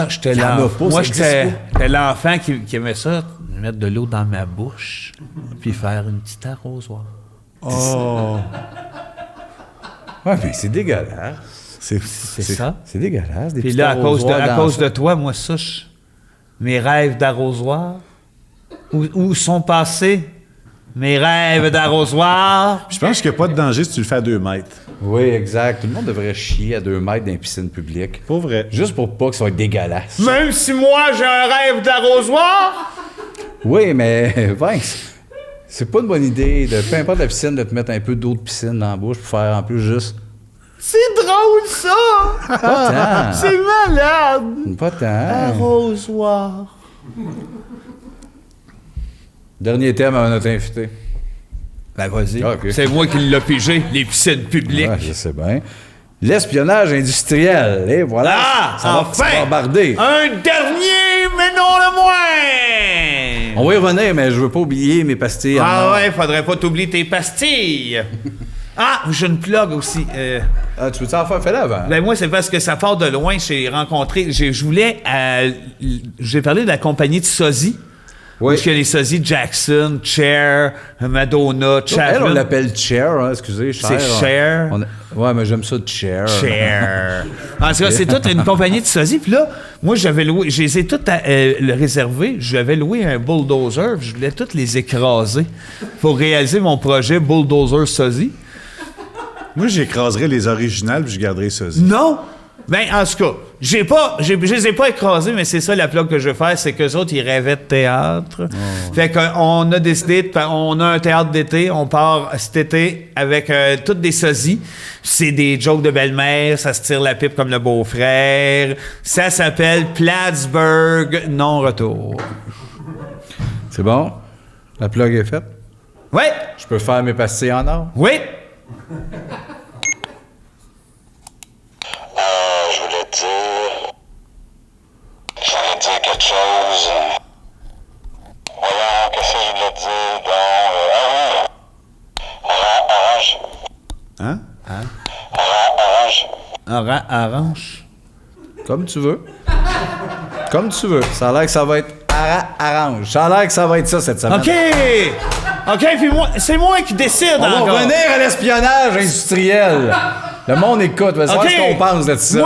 j'étais Il y en a pas, ça j'étais existe l'enfant qui aimait ça, mettre de l'eau dans ma bouche, puis faire une petite arrosoir. Oh. Ouais, mais c'est dégueulasse. C'est ça. C'est dégueulasse. Des Puis petits là, à cause arrosoirs de toi, moi, ça, mes rêves d'arrosoir, où sont passés mes rêves d'arrosoir? Je pense qu'il n'y a pas de danger si tu le fais à 2 mètres. Oui, exact. Tout le monde devrait chier à 2 mètres dans une piscine publique. Pas vrai. Juste pour pas que ça soit dégueulasse. Même si moi, j'ai un rêve d'arrosoir? Oui, mais Vince, c'est pas une bonne idée, de peu importe la piscine, de te mettre un peu d'eau de piscine dans la bouche pour faire en plus juste... C'est drôle, ça! Pas tant. C'est malade! Pas tant. Arrosoir. Dernier thème à notre invité. Ben, vas-y. Ah, ok. C'est moi qui l'ai pigé, les piscines publiques. Ouais, je sais bien. L'espionnage industriel. Et voilà. Ah! Ça va Enfin! bombarder. Un dernier, mais non le moins! On va y revenir, mais je veux pas oublier mes pastilles. Ah ouais, faudrait pas t'oublier tes pastilles. Ah, j'ai une plug aussi. Ah, tu veux-tu en faire? Fais-le avant. Ben moi, c'est parce que ça part de loin. J'ai rencontré... J'ai parlé de la compagnie de sosie. Oui. Parce qu'il y a les sosies Jackson, Cher, Madonna, Elle, on Chaplin. l'appelle Cher, hein, excusez, Cher. C'est Cher. Ouais, mais j'aime ça de Cher. Cher. En tout cas, c'est toute une compagnie de sosie. Puis là, moi, j'avais loué... Je les ai toutes réservées. J'avais loué un bulldozer. Je voulais toutes les écraser pour réaliser mon projet Bulldozer Sosie. Moi, j'écraserais les originales puis je garderais ça. Non! Ben, en tout cas, je les ai pas écrasés, mais c'est ça la plug que je veux faire, c'est qu'eux autres, ils rêvaient de théâtre. Fait qu'on a décidé, on a un théâtre d'été, on part cet été avec toutes des sosies. C'est des jokes de belle-mère, ça se tire la pipe comme le beau-frère. Ça s'appelle Plattsburgh non-retour. C'est bon? La plug est faite? Oui, Je peux faire mes pastilles en or? oui. Je voulais dire quelque chose. Voyons, qu'est-ce que je voulais dire? Donc, Orange. Orange. Comme tu veux. Comme tu veux. Ça a l'air que ça va être arrange. Ça a l'air que ça va être ça cette semaine. OK! OK, puis c'est moi qui décide On va encore. revenir à l'espionnage industriel. Le monde écoute. Va savoir OK. ce qu'on pense de ça.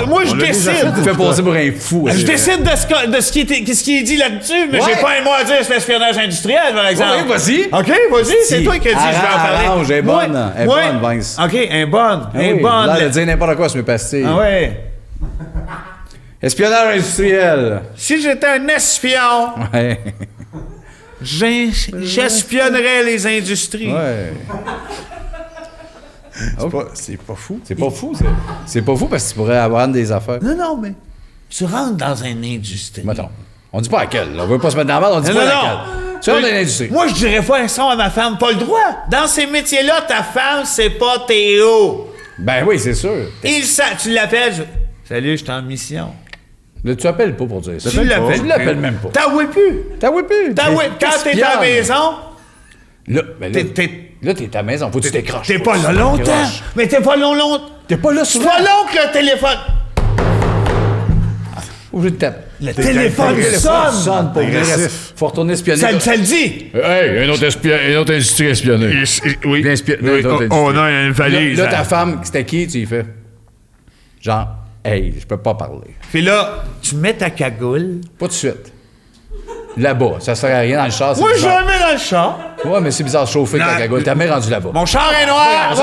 Moi je décide. Tu fais passer pour un fou. Je décide de ce qui est dit là-dessus, mais Ouais. j'ai pas un mot à dire sur l'espionnage industriel, par exemple. Oui, vas-y. OK, vas-y, c'est toi qui as dit, je vais en parler. Arrange, elle est bonne. Elle est bonne, Vince. OK, elle est bonne. Elle est Oui, bonne. Là, elle a dit n'importe quoi sur mes pastilles. Ah ouais. Espionnage industriel. Si j'étais un espion, Ouais. j'espionnerais les industries. Ouais. C'est pas fou. C'est pas fou, ça. C'est pas fou parce que tu pourrais avoir des affaires. Non, mais tu rentres dans une industrie. Mettons. On dit pas à quelle. Là. On veut pas se mettre dans la merde, on dit pas laquelle. Tu rentres dans l'industrie. Moi, je dirais pas un son à ma femme, pas le droit. Dans ces métiers-là, ta femme, c'est pas Théo. Ben oui, c'est sûr. Tu l'appelles, salut, je suis en mission. Là, tu appelles pas pour dire ça. Tu l'appelles. Tu l'appelles même pas. T'avoues plus. T'avoues plus. Quand t'es à la maison, Là, ben là, t'es t'es à la maison. Faut que tu t'écroches. t'es pas là longtemps. T'écroches. Mais t'es pas long. T'es pas là C'est souvent. pas long que le téléphone. Obligé de taper. Le téléphone sonne. Sonne pour venir. Agressif. Faut retourner espionner. Ça le dit. Hey, une autre industrie espionnée. Oui. Viens espionner. On a une valise. Là, ta femme, c'était qui, tu y fais? Genre, hey, je peux pas parler. Puis là, tu mets ta cagoule. Pas tout de suite. Là-bas, ça sert à rien dans le char. c'est Moi, je bizarre. la mets dans le char. Ouais, mais c'est bizarre de chauffer Non. ta cagoule. Ta mère rendue là-bas. Mon char est noir.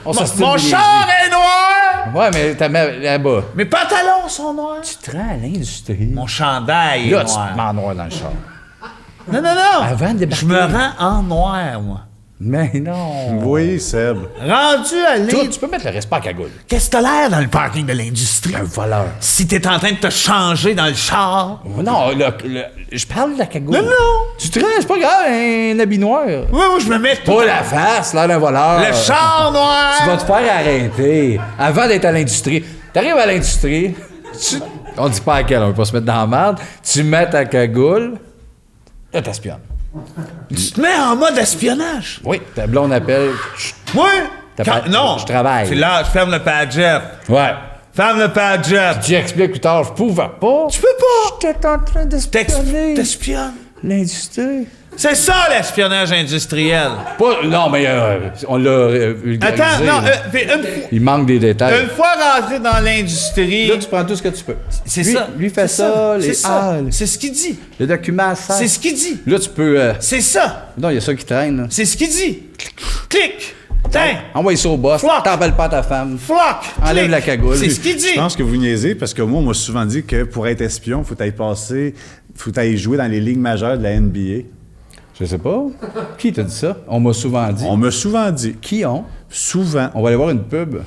On s'en Mon style char est noir. Ouais, mais ta mère là-bas. Mes pantalons sont noirs. Tu te rends à l'industrie. Mon chandail Là, est tu te mets noir. en noir dans le char. Non. Avant de débarquer. Je me rends en noir, moi. Mais non. Oui, Seb. Rendu à Toi, l'île. tu peux mettre le respect à cagoule. Qu'est-ce que t'as l'air dans le parking de l'industrie? Un voleur. Si t'es en train de te changer dans le char. Non, je parle de la cagoule. Non. Tu te rends, c'est pas grave, un habit noir. Oui, je me mets tout. Pas la face, l'air d'un voleur. Le char noir. Tu vas te faire arrêter avant d'être à l'industrie. T'arrives à l'industrie, on dit pas à quelle, on veut pas se mettre dans la merde. Tu mets ta cagoule, là, t'espionnes. Tu te mets en mode espionnage. Oui, ta blonde appelle. Chut. Moi? T'as Non. je travaille. C'est là, je ferme le padjet. Ouais. Ferme le padjet. Tu expliques plus tard, je pouvais pas. Tu peux pas. J'étais en train d'espionner T'espionnes. l'industrie. C'est ça, l'espionnage industriel. Pas, non, mais on l'a vulgarisé. Attends, non, là. puis Il manque des détails. une fois rentré dans l'industrie, Là, tu prends tout ce que tu peux. c'est Lui- ça. Lui fait C'est ça, les c'est ça. ah, C'est ce qu'il dit. le document ça. C'est ce qu'il dit. Là, tu peux. C'est ça. Non, il y a ça qui traîne. Là. C'est ce qu'il dit. Clic. Tiens. Envoie ça au boss. Floc. T'appelles pas ta femme. Floc. Enlève Clic. la cagoule. C'est ce qu'il dit. Je pense que vous niaisez parce que moi, on m'a souvent dit que pour être espion, faut aller jouer dans les ligues majeures de la NBA. Je sais pas. Qui t'a dit ça? On m'a souvent dit. On m'a souvent dit. Qui ont? Souvent. On va aller voir une pub.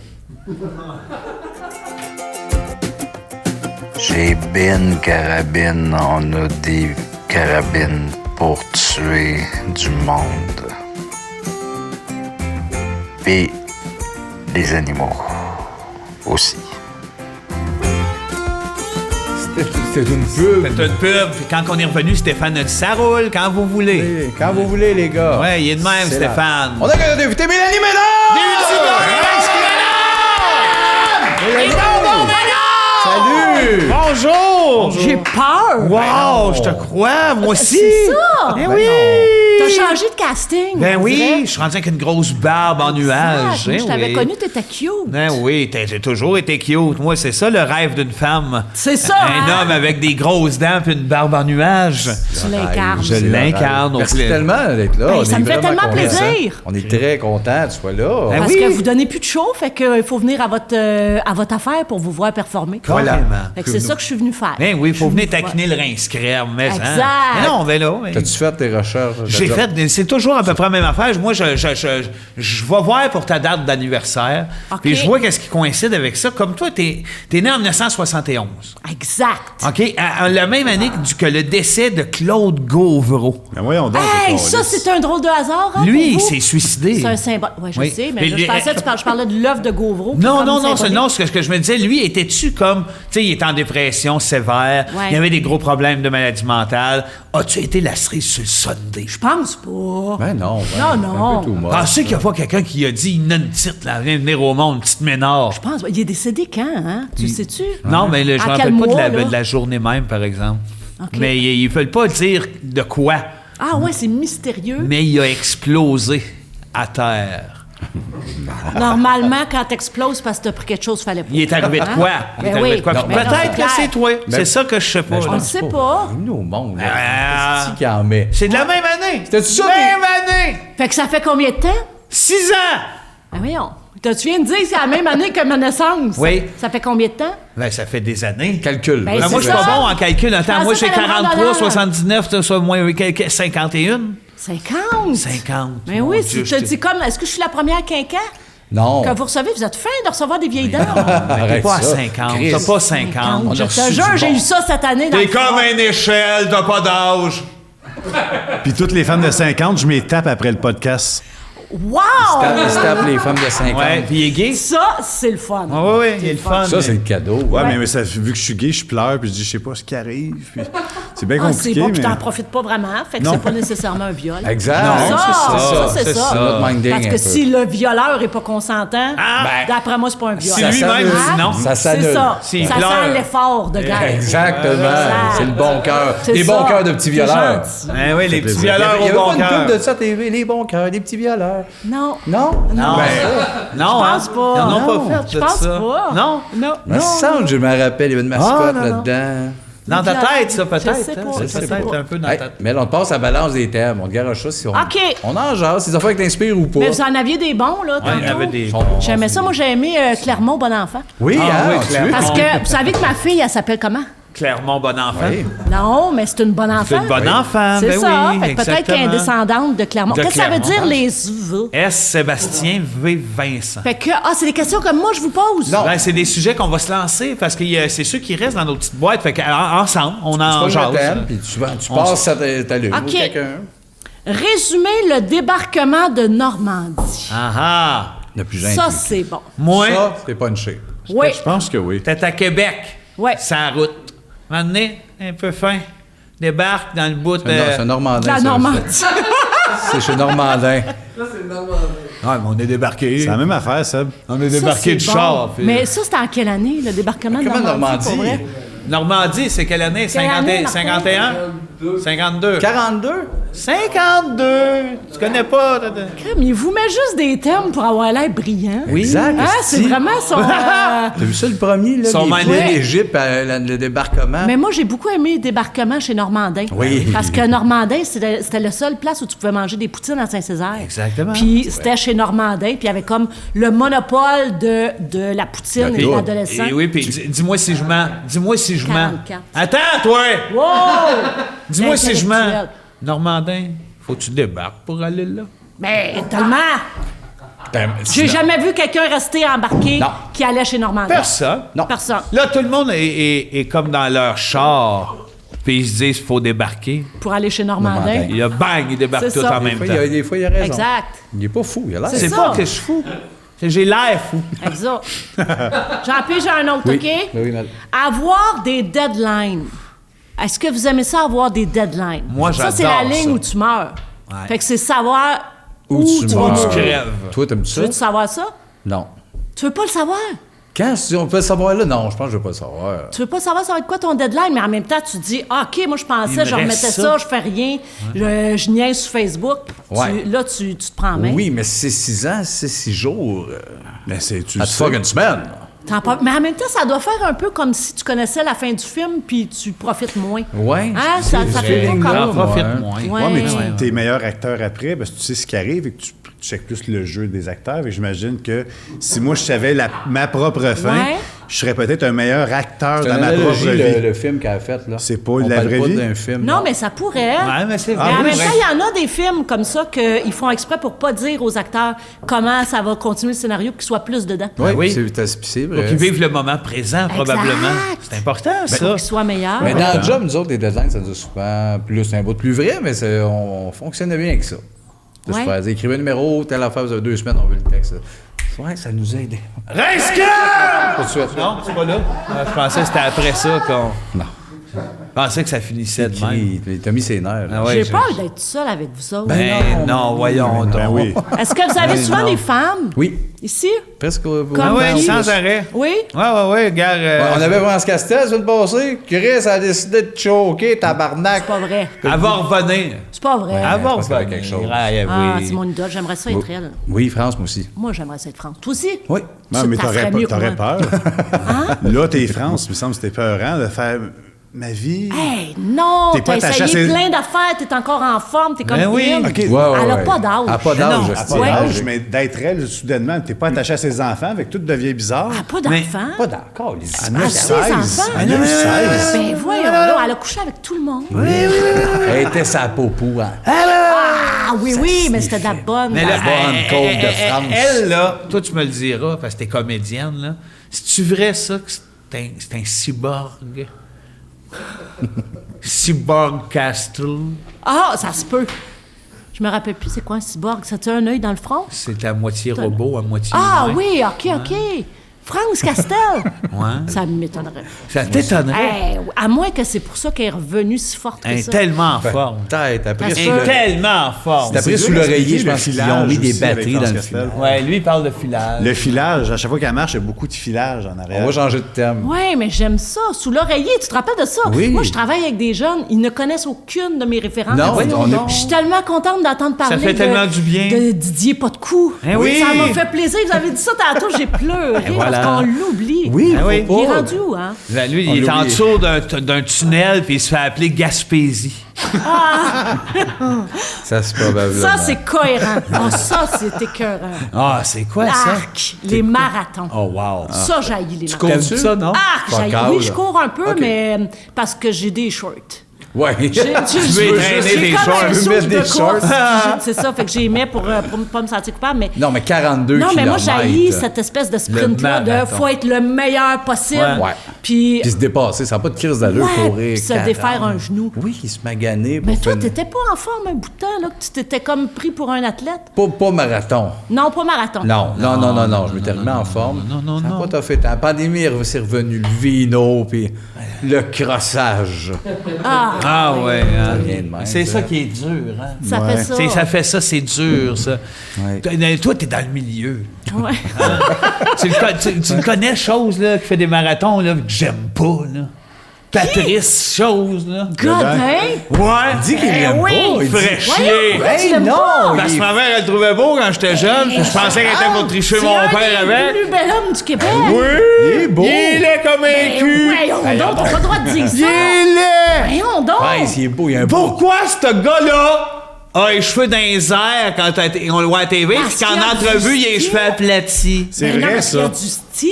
J'ai Ben Carabine, on a des carabines pour tuer du monde. Et les animaux aussi. C'était une pub. C'est une pub, puis quand on est revenu, Stéphane a dit ça roule quand vous voulez. Quand vous voulez, les gars. Ouais, il est de même, C'est Stéphane. On a qu'à inviter Mélanie Ménard! Mélanie! Ça Salut! Bonjour! J'ai peur! Wow, je te crois, moi aussi! C'est ça! Ben oui! T'as changé de casting! Ben on oui, dirait. je suis rendu avec une grosse barbe en nuage. Exact. Je t'avais oui. connu, t'étais cute. Ben oui, j'ai toujours été cute. Moi, c'est ça le rêve d'une femme. C'est ça, Un hein? homme avec des grosses dents et une barbe en nuage. Tu l'incarnes. Je l'incarne au Merci plaisir. tellement d'être là. Ben, On ça est me fait vraiment tellement contents. plaisir. On est très contents que tu sois là. Ben Parce oui. que vous donnez plus de show, fait qu'il faut venir à votre affaire pour vous voir performer. Voilà. Fait que c'est ça que je suis venue faire. Ben oui, il faut Je suis venir venue taquiner le rince-crème, mais Exact. hein. Mais non, ben là. oui. T'as-tu fait tes recherches? J'ai fait, c'est toujours à peu près la même affaire. Moi, je vais voir pour ta date d'anniversaire. OK. Puis je vois qu'est-ce qui coïncide avec ça. Comme toi, t'es né en 1971. Exact. OK? À la même année que le décès de Claude Gauvreau. Ben voyons donc. Hey, ce ça, câlisse. c'est un drôle de hasard, hein, Lui, il pour vous? s'est suicidé. C'est un symbole. Oui, je Oui. sais, mais Mais là, lui- je parlais de l'œuvre de Gauvreau. Non, comme non, non, symbolique. non, ce que je me disais, lui, étais-tu comme, tu sais, il était en dépression sévère, Ouais. il y avait des gros problèmes de maladie mentale. As-tu été la cerise sur le Sunday? Je pense pas. Ben non. Non, c'est un non. peu too much. Pensez qu'il n'y a pas quelqu'un qui a dit, il a une petite, là, viens venir au monde, une petite ménard. Je pense. Il est décédé quand, hein? Tu sais-tu? Non, mais là, je À me quel rappelle pas mois, là? de la journée même, par exemple. OK. Mais ils ne veulent pas dire de quoi, Ah ouais, c'est mystérieux. mais il a explosé à terre. Normalement, quand t'exploses, parce que t'as pris quelque chose, fallait pas. Il est arrivé de Hein? quoi? Il Ben est arrivé oui. de quoi? Non, Puis mais non, peut-être c'est que clair. c'est toi. C'est ça que je sais pas. je là. On le sait pas. Nous, au monde, là. Ah. C'est qui en met? C'est de la même année. C'était ça, Même année. Fait que ça fait combien de temps? 6 ans. Ah voyons. Tu viens de dire que c'est la même année que ma naissance. Oui. Ça fait combien de temps? Ben, ça fait des années. Calcul. Ben, Ben, moi, je c'est suis pas ça. bon en calcul. Attends, Je moi, pensais j'ai que t'allais me 43, rendre 79, tu soit moins 51. 50. 50. Mais Mon oui, Dieu, tu te dis comme, est-ce que je suis la première quinquan? Non. Quand vous recevez, vous êtes fin de recevoir des vieilles dents. T'es Arrête pas à ça. 50. Chris. T'as pas 50. On a Je te reçu jure, du j'ai bon. eu ça cette année dans T'es le front. comme une échelle, t'as pas d'âge. Puis toutes les femmes de 50, je m'y tape après le podcast. Wow! Il se tape les femmes de 50. Ouais, puis il est gay. Ça, c'est le fun. Ah oui, il est le fun. Ça, c'est le cadeau. Ouais, mais ça, vu que je suis gay, je pleure, puis je dis, je sais pas ce qui arrive. Puis c'est bien Ah, c'est compliqué, bon, puis mais... t'en profites pas vraiment, fait que Non. c'est pas nécessairement un viol. Exact. Non, Non, ça, c'est ça. C'est notre minding Parce un que peu. si le violeur est pas consentant, d'après moi, c'est pas un viol. Si Ça lui-même s'annule. dit non. Ça C'est s'annule. ça. S'il Ça pleure. sent l'effort de guerre. Exactement. Exact. C'est le bon cœur. C'est Les ça. bons cœurs de petits C'est violeurs. gentil. Ben oui, les petits Il y violeurs avait au bon pas une cœur. pub de ça à TV, les bons cœurs, des petits violeurs. Non. Non? Non, non, Je pense hein? pas. Ils en ont Non, pas fait je de pense ça. pas. Non? Non. Me semble, je me rappelle, il y avait une mascotte non, non. là-dedans. Dans ta tête, ça, Je peut-être. sais hein? pas, C'est je sais peut-être pas. un peu dans Hey, ta tête. mais là, on te passe à la balance des thèmes. On te garoche ça si on... OK. On en jase, c'est des affaires qui t'inspirent ou pas. Mais vous en aviez des bons, là, Ouais, il y tantôt. avait des... J'aimais ça. Moi, j'ai aimé Clermont, bon enfant. Oui, Ah, hein, oui, tu clairement. veux? Parce que, vous savez que ma fille, elle s'appelle comment? Clermont, bon enfant. Oui. Non, mais c'est une bonne enfant. C'est une bonne enfant, C'est ben ça. oui, Fait que peut-être qu'elle est exactement. descendante de Clermont. De Qu'est-ce que ça veut Clermont. dire, les UV? S. Sébastien V. Vincent. Fait que, c'est des questions comme moi, je vous pose. Non. Ben, c'est des sujets qu'on va se lancer parce que c'est ceux qui restent dans nos petites boîtes. Fait qu'ensemble, on en Tu poses le jase. thème, puis tu passes ta lune. OK. Ou quelqu'un. Résumer le débarquement de Normandie. Ah ah! Le plus gentil. Ça, c'est bon. Moi, Ça, c'est punché. Oui. Je pense que oui. t'es à Québec. Ouais. C'est la route. Un moment donné, un peu fin. Débarque dans le bout de... C'est un Normandin. La ça, Normandie. C'est chez Normandin. Ah, mais on est débarqué. C'est la même affaire, Seb. On est Ça, débarqué c'est du bon. char. puis- Mais ça, c'était en quelle année, le débarquement de Comment Normandie? pour Normandie? vrai? Normandie, c'est quelle année? Quelle année, Martin? 51? 52. 42? 52! Tu connais pas? Mais il vous met juste des termes pour avoir l'air brillant. Oui. Exact. Ah, c'est esti. vraiment son... T'as vu ça le premier, là? Son les manière. points d'Égypte, le débarquement. Mais moi, j'ai beaucoup aimé le débarquement chez Normandin. Oui. Parce que Normandin, c'était la seule place où tu pouvais manger des poutines à Saint-Césaire. Exactement. Puis c'était chez Normandin, puis il y avait comme le monopole de la poutine et de l'adolescent. Et oui, puis dis-moi si je mens. Dis-moi si je mens. 44. Attends, toi! Wow! Dis-moi si je mens. Intellectuel. Normandin, faut que tu débarques pour aller là. Mais tellement! Ben, J'ai sinon- jamais vu quelqu'un rester embarqué Non. qui allait chez Normandin. Personne. Non. Personne. Là, tout le monde est comme dans leur char. Puis ils se disent qu'il faut débarquer. Pour aller chez Normandin. Normandin. Et là, bang, ils débarquent C'est tous ça. en même temps. Des fois, il a raison. Exact. Il est pas fou, il a l'air. C'est C'est ça. pas que je suis fou. C'est que j'ai l'air fou. Exact. Jean-Pierre, j'ai un autre, Oui. OK? Oui, Mel. Avoir des deadlines. Est-ce que vous aimez ça, avoir des deadlines? Moi, Ça, c'est j'adore la ligne ça. où tu meurs. Ouais. Fait que c'est savoir où, Où tu tu vas meurs. mourir. Crève. Toi, t'aimes Tu ça? veux savoir ça? Non. Tu veux pas le savoir? Quand si on peut le savoir là? Non, je pense que je veux pas le savoir. Tu veux pas savoir ça va être quoi ton deadline, mais en même temps, tu te dis, ah, OK, moi, je Il pensais, me je remettais reste ça, ça. je fais rien, je niaise sur Facebook. Ouais. Tu te prends en main. Oui, mais c'est 6 ans, c'est 6 jours. Mais tu Ça te le sais. fuck une semaine. Mais en même temps, ça doit faire un peu comme si tu connaissais la fin du film puis tu profites moins. Ouais. Hein? Ça fait pas J'en comme... profite Ouais. moins. Ouais. Ouais, mais Ouais. t'es meilleur acteur après parce que tu sais ce qui arrive et que tu checkes plus le jeu des acteurs. Et j'imagine que si moi, je savais ma propre fin, Ouais. je serais peut-être un meilleur acteur C'est dans une ma propre analogie, vie. le film qu'elle a fait, là. C'est pas On la parle vraie pas vie? d'un film. Non, mais ça pourrait. Ouais, mais c'est vrai. Mais en même vrai. temps, il y en a des films comme ça qu'ils font exprès pour pas dire aux acteurs comment ça va continuer le scénario, qu'ils soient plus dedans. Oui, Oui. c'est vrai. Pour qu'ils vivent le moment présent, probablement. Exact. C'est important, ça. Pour qu'ils soient meilleurs. Mais dans le job, nous autres, les deadlines, ça nous a souvent plus un bout de plus vrai, mais on fonctionnait bien avec ça. De se Ouais. faire dire, écrivez un numéro, telle affaire, vous avez 2 semaines, on veut le texte. Ouais, ça nous a aidé. Reste Tout de suite. Non, c'est pas là. Je pensais que c'était après ça qu'on... Non. Je pensais que ça finissait de même. T'as mis ses nerfs. là. Ah ouais, J'ai je- peur d'être seule avec vous autres. Ben non, voyons donc. Ben oui. Est-ce que vous avez souvent non. des femmes Oui, ici? presque. Ah ouais, Qui? sans arrêt. Oui? Ouais, gars. On avait France Castel, la semaine passée. Chris a décidé de choquer, tabarnak. C'est pas vrai. Elle va revenir. C'est pas vrai. Elle va je pense qu'il y avait revenir. quelque chose. Ah, Ah, oui. c'est mon idole. J'aimerais ça être elle. Oui, France, moi aussi. Moi, j'aimerais ça être France. Toi aussi? Oui. Non, Ça, mais ça t'aurais ferait mieux que t'aurais moi. peur. Là, t'es France, il me semble que c'était peurant de faire ma vie. Hey, non! T'es pas T'as attaché à essayé ses- plein d'affaires, t'es encore en forme, t'es comme Ben oui. une. OK. Ouais, Elle a ouais. pas d'âge. Elle a pas Non, d'âge, elle a hostie. Pas Ouais. d'âge, mais d'être elle, soudainement, t'es pas attaché à ses enfants, avec tout devient bizarre. Elle a pas Mais- d'enfant. Pas d'accord, les Elle en a Ah, 16. ses enfants? Elle en a 16. Ben voyons, là, elle a couché avec tout le monde. Elle était sa popo, hein. Ah oui, mais c'était de la bonne. Mais là, bonne côte de France. Elle, là, toi, tu me le diras, parce que t'es comédienne, là. C'est-tu vrai, ça, que c'est un cyborg? Cyborg Castle? Ah, ça se peut. Je me rappelle plus, c'est quoi un cyborg? Ça a un œil dans le front? C'est à moitié robot, à moitié Ah humain. oui, OK. France Castel. Ouais. Ça m'étonnerait. Ça t'étonnerait. Hey, à moins que c'est pour ça qu'elle est revenue si forte que Elle est ça. tellement en forme. Peut-être, après, Parce Elle que- est tellement en forme. C'est après C'est sous dur l'oreiller, d'expliquer je le pense qu'ils filage ont mis des aussi avec batteries France dans le Castel. film. Ouais, lui, il parle de filage. Le filage, à chaque fois qu'elle marche, il y a beaucoup de filage en arrière. On va changer de thème. Oui, mais j'aime ça. Sous l'oreiller, tu te rappelles de ça? Oui. Moi, je travaille avec des jeunes, ils ne connaissent aucune de mes références. Non, Voyons on est- donc. Je suis tellement contente d'entendre parler fait tellement du bien. de Didier Pas-de-Coup. Eh oui. Ça m'a fait plaisir. Vous avez dit ça tantôt, j'ai pleuré voilà. parce qu'on l'oublie. Oui, Ah oui. Il est faut pas. rendu où, hein? Ben, lui, On il est l'a en oublié. dessous d'un tunnel, puis il se fait appeler Gaspésie. Ça, c'est probablement. Ça, c'est cohérent. Oh, ça, c'est écœurant. Ah, c'est quoi ça? Arc, les marathons. Oh, wow. Ça, j'haïs les cours marathons. T'aimes ça, non? Arc, Pas j'haïs. calme, Oui, là. je cours un peu, Ok. mais parce que j'ai des shorts. Ouais. veux traîner des comme shorts, un tu veux souffle mettre de des course. shorts. C'est ça, fait que j'ai mis pour pas me sentir coupable, mais... Non, mais 42 Non, mais moi, j'haïs kilomètres. cette espèce de sprint-là de marathon. faut être le meilleur possible. Ouais. Puis... Puis se dépasser, ça n'a pas de crise d'allure, Ouais, courir. puis se 40. défaire un genou. Oui, il se maganait. pour Mais toi, finir. t'étais pas en forme un bout de temps, là, que tu t'étais comme pris pour un athlète? Pas marathon. Non, pas marathon. Non, je m'étais remis en forme. non, ça n'a pas tout fait. La pandémie, c'est revenu le vino, puis le crossage. Ah, ouais. Hein. vient de même, C'est ça. ça qui est dur, hein? Ça fait ça. Ça fait ça, c'est dur, ça. Ouais. Toi, t'es dans le milieu. Ouais. Tu le connais, chose, là, qui fait des marathons, là, que j'aime pas, là. Patrice, chose, là. Godin? Ouais. Dis qu'il l'aime oui. pas. Il Ferait dit... chier. Pourquoi tu Hey, l'aimes non! pas? Parce que ma mère, elle le trouvait beau quand j'étais jeune. puis je pensais qu'elle était pour tricher C'est mon un père des avec. plus bel homme du Québec. Oui! Il est beau. Il est comme un cul! Voyons donc, t'as pas le droit de dire ça. Il est laid! Voyons donc. Ouais, il est beau, il a un beau... Pourquoi ce gars-là a les cheveux dans les airs quand on le voit à la TV, Parce puis qu'en qu'il a du entrevue, il a les style. cheveux aplatis? C'est Mais non, vrai, parce qu'il y a ça. du style.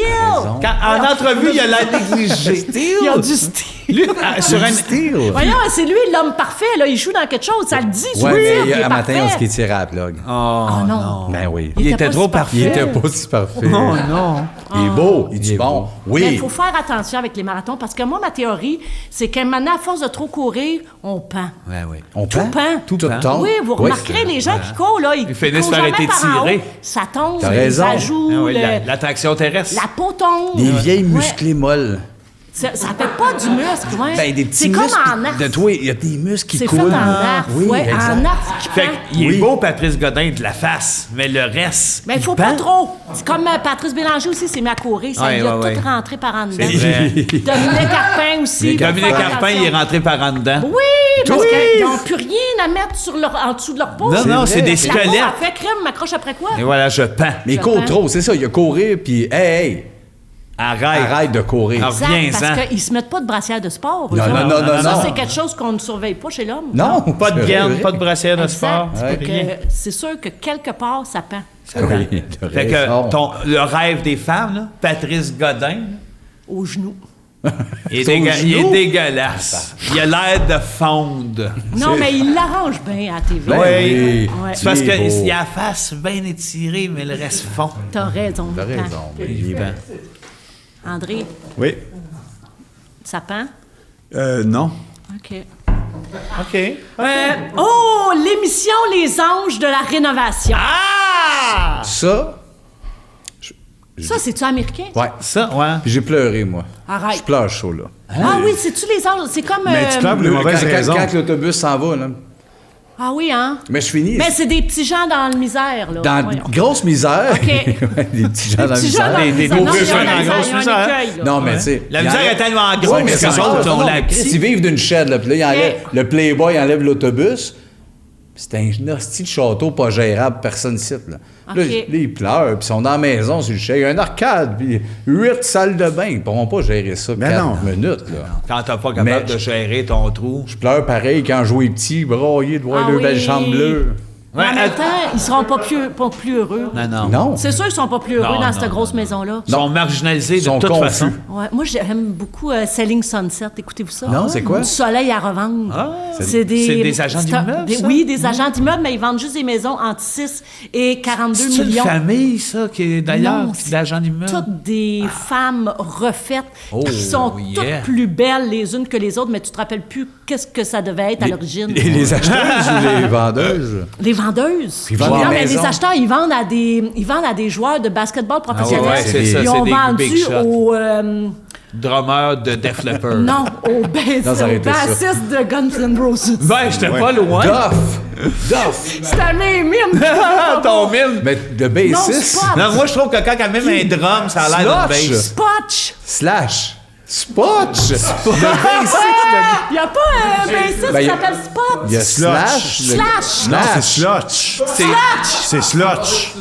En entrevue, il a l'air négligé. Il y a du style. Lui, sur un... style. Voyons, c'est lui l'homme parfait, là. Il joue dans quelque chose, ça le dit. sur Ouais, le titre, mais il est un matin, on parfait. se qu'il tirait à la plug. Oh, Ah non. Ben oui. Il était était pas trop si parfait. Il était pas si parfait. Oh non. Il est beau, il est bon. Mais il Oui. faut faire attention avec les marathons parce que moi, ma théorie, c'est qu'à un moment, à force de trop courir, on pend. Ouais, oui. On Tout pend. pend. Tout pend. tombe. Oui, vous Oui, remarquerez, les gens qui courent, là, ils finissent courent par jamais être par en haut. étirés. Ça tombe, T'as raison. ça joue, Ah oui, le- l'attraction terrestre. la peau tombe. Des vieilles Ouais. musclées molles. Ça fait pas du muscle, ouais. Ben, des petits c'est muscles. comme en arc. De toi, il y a des muscles qui C'est coulent. fait en arc. Oui, ouais, exact. en arc qui Fait pend. qu'il est Oui. beau, Patrice Godin, de la face, mais le reste. Mais il faut pend. pas trop. C'est comme Patrice Bélanger aussi, c'est mis à courir. Ça Ouais, lui a ouais, tout ouais. rentré par en dedans. C'est vrai. Dominique Carpin aussi. Dominique faut faire Carpin, il est attention. rentré par en dedans. Oui, parce Oui. qu'ils n'ont plus rien à mettre en dessous de leur peau. Non, non, c'est des La squelettes. peau, elle fait crème, m'accroche après quoi? Et voilà, je pends. Mais il court trop, c'est ça. Il a courir, puis hey, arrête de courir. Alors, Exact, reviens-en. parce qu'ils se mettent pas de brassière de sport. eux Non, autres. non, non, Ça, non. c'est quelque chose qu'on ne surveille pas chez l'homme. Non, Pas de c'est gaine, vrai. pas de brassière de Exact. sport. Fait que, rien. c'est sûr que quelque part, ça pend. Oui, t'as Fait raison. que le rêve des femmes, là, Patrice Godin, Aux genoux. il est, Son il est genou? dégueulasse. Il a l'air de fondre. Non, mais il l'arrange bien à la TV. Ben oui. Ouais. C'est parce Il est beau. qu'il a la face bien étirée, mais le reste fond. T'as raison. T'as Vincent. raison. Il est bon. André, Oui. ça pend? Non. OK. OK. Oh, l'émission Les Anges de la Rénovation. Ah! Ça, Ça, c'est-tu américain? ouais. Ça, ouais. Puis j'ai pleuré, moi. Arrête. Je pleure chaud, là. Ah oui, c'est-tu Les Anges? C'est comme... Mais tu pleures pour les mauvaises Quand- raisons. Quand l'autobus s'en va, là. Ah oui, hein? Mais je finis. Mais c'est des petits gens dans la misère, là. Dans Voyons. grosse misère. OK. Ouais, des petits gens dans la Petits gens dans misère. la des misère. gros Non, petits ils ont gens la dans la misère, grosse ils ont un misère. écueil, là. Non, mais tu sais. La il misère enlève- est tellement Ouais, grosse mais que c'est les ça. autres, on Non, l'a Chris, petit. ils vivent d'une shed, là. Puis là, le Playboy enlève l'autobus. Puis c'est un hostie de château pas gérable, personne ici, là. OK. Là, ils pleurent, puis ils sont dans la maison sur le chèque. Il y a un arcade, puis 8 salles de bain. Ils pourront pas gérer ça Mais 4 non. minutes, là. Quand t'as pas capable Mais- de gérer ton trou. Je pleure pareil quand je jouais petit, broyé de voir Ah deux oui. belles chambres bleues. Mais en Ouais, même temps, ils seront pas plus heureux. Non, non. Non. C'est sûr qu'ils sont pas plus heureux Non, dans non, cette non, grosse non. maison-là. Ils sont marginalisés Ils sont de toute confus. façon. Ouais, moi, j'aime beaucoup Selling Sunset. Écoutez-vous ça? Non, c'est quoi? Du soleil à revendre. Ah, c'est des agents c'est d'immeubles, ça? Oui, des agents d'immeubles, mais ils vendent juste des maisons entre 6 et 42 C'est une millions. famille, ça, qui est d'ailleurs Non, d'agents c'est d'immeubles. toutes des femmes refaites Oh, qui sont yeah. toutes plus belles les unes que les autres, mais tu te rappelles plus qu'est-ce que ça devait être à l'origine. Les acheteuses ou les vendeuses? Les vendeuses. Ils vendent non, des mais maisons. les acheteurs, ils vendent à des joueurs de basketball professionnels. ouais, c'est ça, Ils c'est ont des vendu big shots. au Drummer de Def Leppard. non, au Non, ça aurait été ça. bassiste de Guns N' Roses. Ben, j'étais pas loin. Duff! C'était mes mimes. Ton mime. Mais de Non, bassiste? Spot. Non, moi, je trouve que quand elle met un drum, ça a l'air d'une Slotch. bass. Spotch. Slash! Spotch! Le bassiste! Il n'y a pas un bassiste Ben, qui y a- s'appelle Spot. Il y a Slash! Slash. Non, c'est Slotch. C'est Slotch.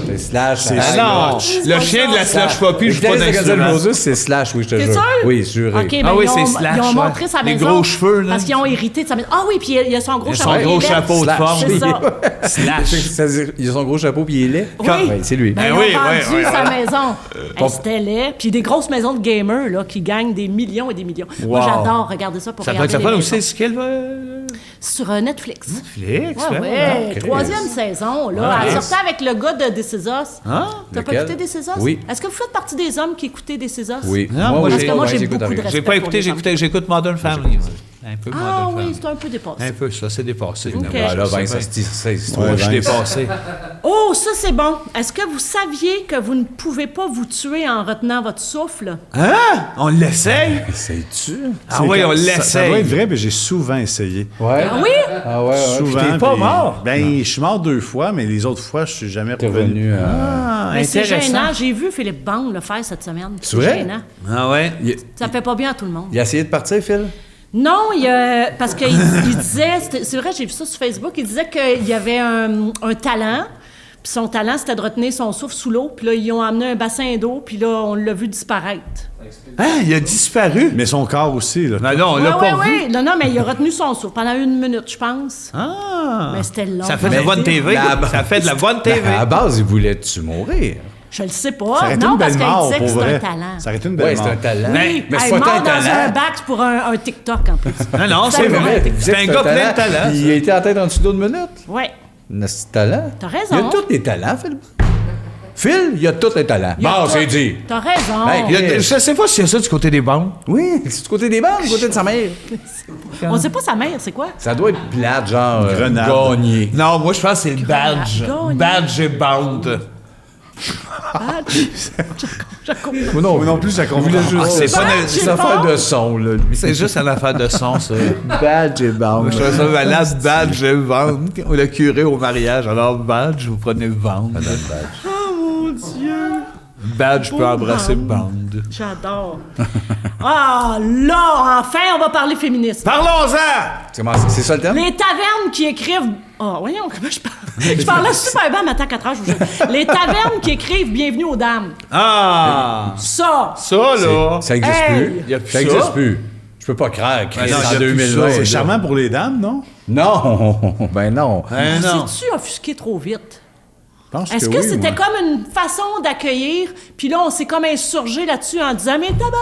C'est Slash! C'est Ah non, le chien de la Slush Poppy, je joue pas Le Guns N' d'instrument. Roses, c'est Slash, oui, je te T'es jure. sûr? Oui, juré. OK, ben, Ah oui, ils ont, c'est Slash, ils ont ouais. montré sa Les maison. gros cheveux, là. Parce qu'ils ont hérité de sa maison. Ah oui, puis il y a son gros Il a chapeau. son gros il est chapeau de laid. forme. C'est ça. Slash. C'est-à-dire, il a son gros chapeau puis il est laid? Oui. Ouais, c'est lui. Ben, Ben ils ont oui, vendu oui, sa oui. maison. Hey, c'était laid. Puis des grosses maisons de gamers là, qui gagnent des millions et des millions. Moi, j'adore regarder ça pour Ça doit être regarder le fun les aussi. maisons. C'est quel Sur Netflix. Netflix? Ouais, ben, ouais. Chris. Troisième saison, là. Elle sortait avec le gars de This Is Us. Ah? T'as pas Lequel? écouté This Is Us? Oui. Est-ce que vous faites partie des hommes qui écoutaient This Is Us? Oui. Non, moi, Parce j'ai- que moi, j'ai j'écoute beaucoup de avec. J'ai pas respect pour écouté, les j'écoute Modern Family. Un peu Ah Modern oui, Family. c'est un peu dépassé. Un peu, ça, c'est dépassé. Ok. Ah, là, Je sais Vince, bien. c'est histoire. Ouais, Je suis Vince. dépassé. Oh, ça c'est bon. Est-ce que vous saviez que vous ne pouvez pas vous tuer en retenant votre souffle? Hein? On l'essaye? Sais-tu? Ah oui, on Ça doit être l'essaye. vrai, mais j'ai souvent essayé. Ouais. Ah oui? Ah ouais, ouais. Souvent. t'es pas puis- mort? Ben, je suis mort 2 fois, mais les autres fois, je suis jamais T'es revenu. revenu. Ah, Mais c'est intéressant. gênant. J'ai vu Philippe Bang le faire cette semaine. C'est vrai? gênant. Ah ouais? Ça fait pas bien à tout le monde. Il a essayé de partir, Phil? Non, parce qu'il il disait, c'est vrai, j'ai vu ça sur Facebook, il disait qu'il y avait un talent, puis son talent, c'était de retenir son souffle sous l'eau, puis là, ils ont amené un bassin d'eau, puis là, on l'a vu disparaître. Hein? Il a disparu? Mais son corps aussi, là. Non, non, on l'a pas vu. Oui. Non, mais il a retenu son souffle pendant 1 minute, je pense. Ah! Mais c'était long. Ça fait de la bonne TV. Ça fait de la bonne TV. À la base, il voulait-tu mourir? Je le sais Ça pas. aurait été Non, une parce belle qu'il mort, disait que pour c'est vrai. un talent. Ça aurait été une belle Ouais, mort. c'est un talent. Mais Mais Hey, c'est pas mort tant un dans un talent. bac pour un TikTok, en plus. Non, non, c'est C'est vrai. vrai. C'est un gars plein de talent. Il a été en tête en dessous d'autres minutes. Ouais. Il a ce talent. T'as raison. Il a tous les talents, Phil. Phil, il a tous les talents. Il y a Bon, tout. c'est dit. T'as raison. Ben, Je sais pas s'il y a ça du côté des bandes. Oui, c'est du côté des bandes, du côté de sa mère. On sait pas sa mère, c'est quoi? Ça doit être plate, genre Grenade. gagné. Non, moi, je pense que c'est le badge. Gagne. Badge et bande. Badge. Moi non plus, ça voulait juste... c'est pas badge C'est et une affaire badge. de son, là. C'est juste une affaire de son, ça. Badge et barbe. Je fais ça malade, badge, vendre. Le curé au mariage. Alors, badge, vous prenez vendre. Oh mon Dieu! Badge peut embrasser bande. J'adore. Ah, là, enfin, on va parler féminisme. Parlons-en! C'est ça le thème? Les tavernes qui écrivent... Oh, voyons, comment je parle? Je parlais super bien matin à 4 heures. Les tavernes qui écrivent « Bienvenue aux dames Ah! » Ça! Ça, là! Ça existe Hey! plus. Y a plus Ça ça? existe plus. Je peux pas croire que Ben non, y en a plus 2020. C'est là. charmant pour les dames, non? Non! Ben non. Ben non. C'est-tu offusqué trop vite? Je pense Est-ce que que oui, c'était moi. comme une façon d'accueillir, puis là, on s'est comme insurgé là-dessus en disant « Mais tabarnak,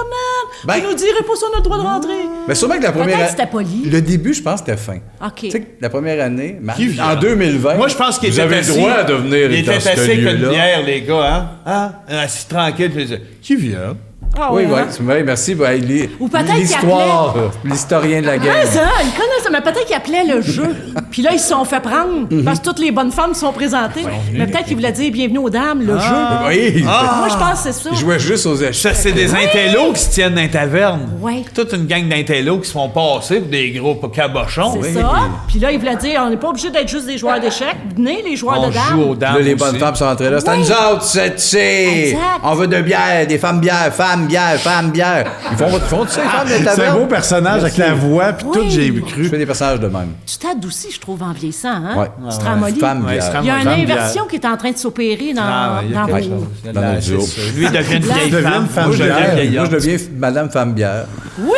Ben- vous nous direz pas si on a le droit de rentrer. » Mais sûrement que la première Peut-être que c'était poli. Le début, je pense que c'était fin. OK. Tu sais, que la première année, Qui vient? en 2020, Moi, je pense qu'il vous était avez assis. le droit de venir Il dans était ce assis avec une lieu-là. bière, les gars, hein? Assis tranquille, puis il disait, qui vient? Ah Oui, ouais, oui, hein? c'est vrai, merci. Ben, Ou peut-être qu'il l'histoire, l'historien de la guerre. Ah, ça, ils connaissent ça, mais peut-être qu'ils appelaient le jeu. Puis là, ils se sont fait prendre, parce que toutes les bonnes femmes sont présentées. Mais peut-être qu'ils voulaient dire « Bienvenue aux dames, le jeu. Oui, Moi, je pense que c'est ça. il jouait juste aux Ça, échecs. c'est des intellos qui se tiennent dans les tavernes. Ouais. Toute une gang d'intellos qui se font passer pour des gros cabochons. C'est ça. Puis là, ils voulaient dire, on n'est pas obligé d'être juste des joueurs d'échecs. Venez, les joueurs On de dames. joue aux dames Là, les aussi. bonnes femmes sont rentrées là. C'est à nous autres, c'est. Exact. On veut de bière, des femmes bières, femmes bières, femmes bières. Ils font ça, les femmes de C'est un taverne. beau personnage avec la voix, puis tout, j'ai Je cru. fais des personnages de même. Tu t'adoucis, je trouve, en vieillissant, hein? Ouais. Tu te ramollis. Femme Ouais, bière. c'est Il y a une Femme inversion qui est en train de s'opérer dans, Ah, ouais, il y a dans quelque vos... chose. Dans notre C'est duo. ça. Lui, il devient une vieille devient femme. une femme Moi, je deviens Bière. vieil Moi, homme. je deviens Madame Femme bière. Oui!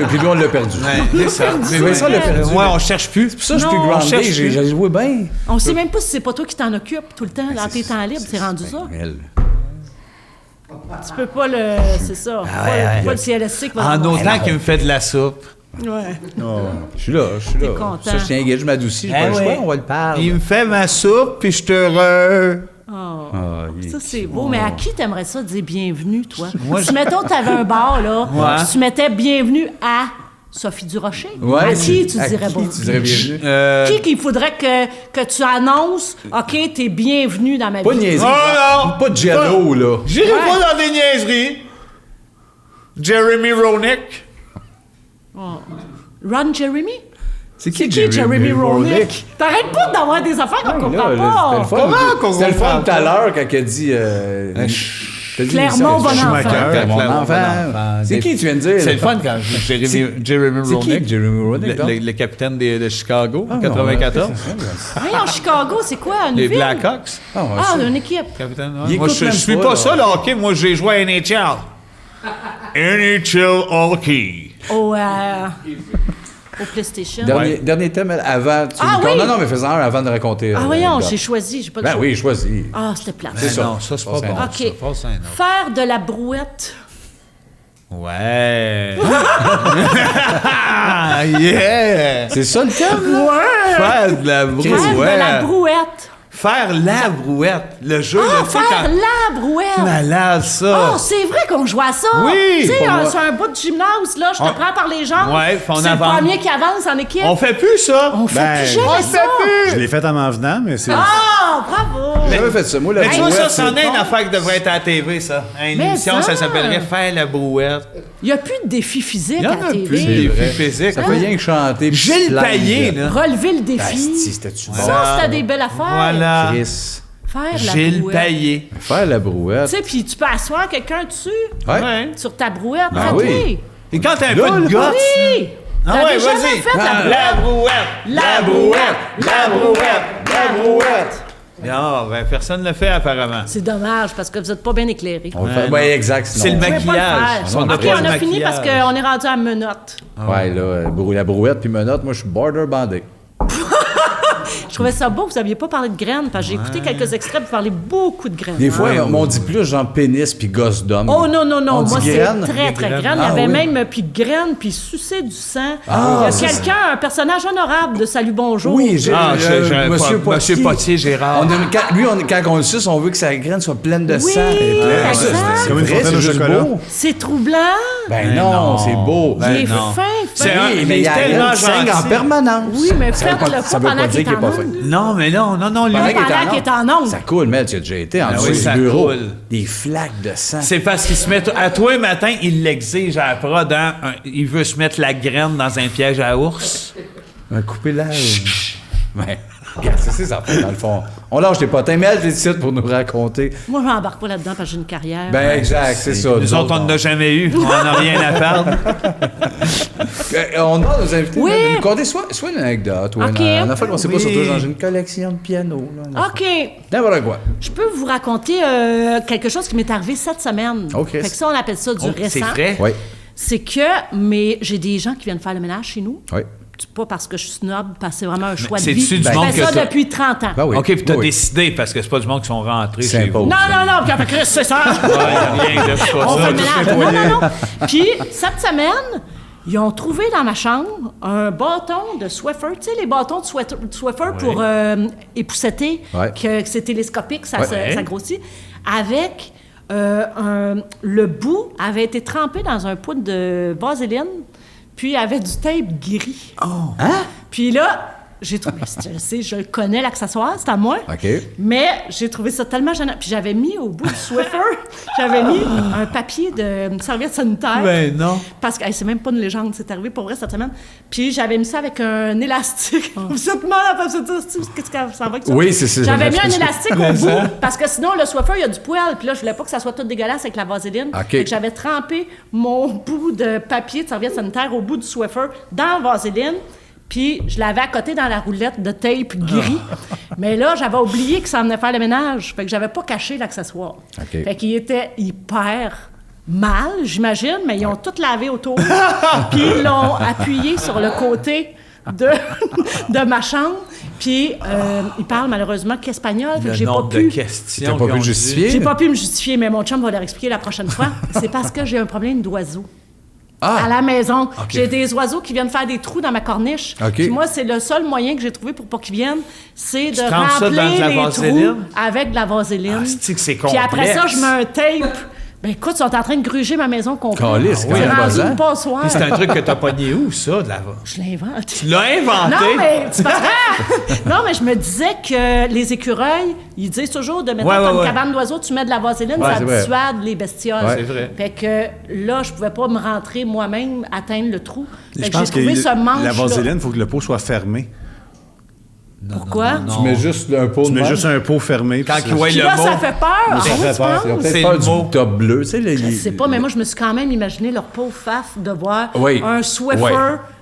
Puis lui, on l'a perdu. Ouais, c'est ça. C'est vrai, ça, on l'a perdu. Ouais, on cherche plus. C'est pour ça que je suis Non, plus on grandé. cherche J'ai plus. joué bien. On sait même pas si c'est pas toi qui t'en occupes tout le temps dans tes temps libres. C'est rendu ça. Elle. Tu peux pas le... C'est ça. ouais. Pas le CLSC qui va... En autant qu'il me fait de la soupe. Ouais. Je suis là. T'es content. Ça, je tiens à je m'adoucis. J'ai pas le choix, on va le parler. Il me fait ma soupe, puis je suis heureux. Ah, Ça, c'est beau. Mais à qui t'aimerais ça dire bienvenue, toi? Si, mettons, t'avais un bar, là, Ouais. puis tu mettais bienvenue à Sophie Durocher. Ouais, à qui tu à dirais qui bon? tu dirais bienvenue? Qui qu'il faudrait que tu annonces, OK, t'es bienvenue dans ma vie? Pas de niaiserie. Oh, non! Pas de Jello, là. J'irai Ouais. pas dans des niaiseries. Jeremy Roenick. Ron Jeremy? C'est qui Qui Jeremy Roenick? T'arrêtes pas d'avoir des affaires qu'on comprend C'était le pas. fun. Comment qu'on C'était le fun comprend tout à l'heure quand elle a dit... Clermont, bon enfant. Mon Clermont, enfant. bon enfant. C'est qui tu viens de dire? C'est le fun quand Jeremy C'est qui Roenick. Jeremy Roenick? donc? Le capitaine de Chicago, Ah, 94. Oui, en Chicago, c'est quoi, une Les ville? Blackhawks. Ah, ouais, Ah, ça. une équipe. Capitaine, Il moi, écoute je même suis pas, pas là. ça, le hockey. Moi, j'ai joué à NHL. NHL hockey. Au PlayStation. Dernier thème avant. Tu Ah, nous oui! Non, mais fais-en un avant de raconter. Ah, voyons, l'anecdote. j'ai choisi, j'ai pas de Ben choix. oui, choisis. Ah, c'était plate. C'est ça. Non, ça, c'est pas Ça, bon. OK. Ça, passe un autre. Faire de la brouette. Ouais. Yeah. C'est ça le thème, là? Ouais! Faire de la Faire de la brouette. brouette. Faire la brouette. Le jeu, Ah, là, tu sais, faire quand... la brouette. Malade, ça. Ah, c'est vrai qu'on joue à ça! Oui, Tu sais, pour moi. sur un bout de gymnase, là, je te On- prends par les jambes. Ouais, puis on c'est avance. le premier qui avance en équipe. On fait plus ça. On fait Ben, plus jamais on ça! fait Je plus. l'ai fait en m'en venant, mais c'est... Ah, bravo! J'ai jamais fait ça. Moi, la Mais tu vois, ça, brouette, c'en c'est- est une affaire qui devrait être à la TV, ça. Une Mais émission, ça. ça s'appellerait Faire la brouette. Il n'y a plus de défis physiques Il y en à a TV. plus C'est des vrai. défis physiques. Ça fait rien que chanter. puis Gilles se plaindre. Payet, là. Relever le Ah, défi. si, c'était-tu bon? Ça, c'était des belles affaires. Voilà. Chris. Faire la Gilles brouette. Payet. Faire la brouette. Tu sais, puis tu peux asseoir quelqu'un dessus, Ouais. sur ta brouette. Ben Fais-le. oui. Et quand t'as un Là, peu de là. gosse... Oui! Ah T'avais ouais, jamais vas-y. fait Ah, la brouette. La brouette. La brouette. La brouette. Non, ben personne ne le fait apparemment. C'est dommage, parce que vous n'êtes pas bien éclairés. On le fait. Ouais, exact. C'est le sinon- Vous pouvez pas le maquillage. faire. On n'a OK, pas on le a fini parce maquillage. qu'on est rendu à menottes. Ouais, là, la brouette puis menotte, moi, je suis border bandé. Je trouvais ça beau, vous n'aviez pas parlé de graines, parce que j'ai écouté quelques extraits, vous parlez beaucoup de graines. Des fois, on dit plus genre pénis puis gosse d'homme. Oh non, non, non, On dit moi c'est graine? très, très graines. graine. Il y Ah, avait oui. même puis graines, puis sucer du sang. Ah, Il y a ça, quelqu'un, un personnage honorable de Salut Bonjour. Oui, j'ai Monsieur Potier. Potier, Gérard. Quand on le suce, on veut que sa graine soit pleine de Oui, sang. exact. C'est comme une vrai, fontaine c'est au juste chocolat. beau. C'est troublant, Ben non, c'est beau. Ben Il est non. fin. C'est Oui, mais il il est tellement arrête, il saigne en gentil. permanence. Oui, mais Ça veut faites-le pas ça veut pendant pas qu'il dire est qu'il est en pas fin. onde. Non, mais non, lui. Pendant qu'il Pendant qu'il est en onde. Ça coule, mais tu as déjà été en Ah dessous oui, du ça bureau. coule. Des flaques de sang. C'est parce qu'il se met... À tous les matins, il l'exige à la prod. Il veut se mettre la graine dans un piège à ours. Un coupé l'âge. Ouais. Regarde, c'est ça, dans le fond. On lâche les potins, mais elle décide pour nous raconter. Moi, je m'embarque pas là-dedans parce que j'ai une carrière. Ben, exact, c'est ça. Nous autres, on n'en a jamais eu. On n'a rien à perdre. On a nos invités. Oui. Nous conter soit une anecdote ou Ok. une affaire qu'on sait pas Oui. sur toi. Genre, j'ai une collection de pianos. Là, OK. N'importe quoi. Je peux vous raconter quelque chose qui m'est arrivé cette semaine. OK. Fait que ça, on appelle ça du récent. C'est vrai? Oui. C'est que j'ai des gens qui viennent faire le ménage chez nous. Oui. C'est pas parce que je suis snob, parce que c'est vraiment un choix de c'est-tu vie. du Je monde fais que ça t'as- depuis 30 ans. Ben oui. OK, puis t'as Oui. décidé, parce que c'est pas du monde qui sont rentrés C'est chez vous. imposé. Non, puis après, Chris, c'est ça. Ouais, y a rien de ça. On fait le Ça, ménage. Non. Puis, cette semaine, ils ont trouvé dans ma chambre un bâton de Swiffer. Tu sais, les bâtons de Swiffer pour épousseter, Ouais. que c'est télescopique, ça, Ouais. ça grossit, avec le bout avait été trempé dans un poudre de vaseline, puis il y avait du tape gris. Hein? Puis là, j'ai trouvé, je connais l'accessoire, c'est à moi. OK. Mais j'ai trouvé ça tellement gênant. Puis j'avais mis au bout du Swiffer, j'avais mis un papier de serviette sanitaire. Ben non. Parce que c'est même pas une légende, c'est arrivé pour vrai cette semaine. Puis j'avais mis ça avec un élastique. Vous êtes mal à faire ça, qu'est-ce que ça va avec ça? Oui, c'est J'avais mis un j'imagine. élastique au bout parce que sinon le Swiffer, il y a du poil. Puis là, je voulais pas que ça soit tout dégueulasse avec la vaseline. OK. Fait que j'avais trempé mon bout de papier de serviette sanitaire au bout du Swiffer dans la vaseline. Puis je l'avais à côté dans la roulette de tape gris. Mais là, j'avais oublié que ça venait faire le ménage. Fait que j'avais pas caché l'accessoire. OK. Fait qu'il était hyper mal, j'imagine, mais ils ont tout lavé autour. Puis ils l'ont appuyé sur le côté de ma chambre. Puis ils parlent malheureusement qu'espagnol. Fait que j'ai pas nombre de pu... questions. T'as pas qu'ils pu ont le dit. justifier? J'ai pas pu me justifier, mais mon chum va leur expliquer la prochaine fois. C'est parce que j'ai un problème d'oiseaux. À la maison. J'ai des oiseaux qui viennent faire des trous dans ma corniche. OK. Puis moi, c'est le seul moyen que j'ai trouvé pour pas qu'ils viennent, c'est de trempes ça dans de remplir la les vaseline? trous avec de la vaseline. Ah, c'est-tu que c'est Puis après ça, complexe? je mets un tape. Ben écoute, ils sont en train de gruger ma maison complète. Calisse, quand C'est même rendu buzzant. une passoire. Puis c'est un truc que t'as pogné où, ça, de la Je l'ai inventé. Tu l'as inventé? Non, mais c'est pas vrai. Non, mais je me disais que les écureuils, ils disent toujours de mettre Ouais, dans ouais, une ouais. cabane d'oiseaux, tu mets de la vaseline, Ouais, ça c'est vrai. dissuade les bestioles. Ouais. C'est vrai. Fait que là, je pouvais pas me rentrer moi-même, atteindre le trou. Fait Je que j'ai pense que trouvé ce manche. la vaseline, il faut que le pot soit fermé. Pourquoi? Tu mets juste un pot Tu de mets même. juste un pot fermé. Quand puis il voit Puis le là, mot. ça fait peur. Ah Ça oui, fait tu peur. penses? Ils ont peut-être C'est peur le du mot. top bleu. Tu sais, Je sais pas, mais moi, je me suis quand même imaginé leur pauvre face de voir Oui. un Swiffer Oui.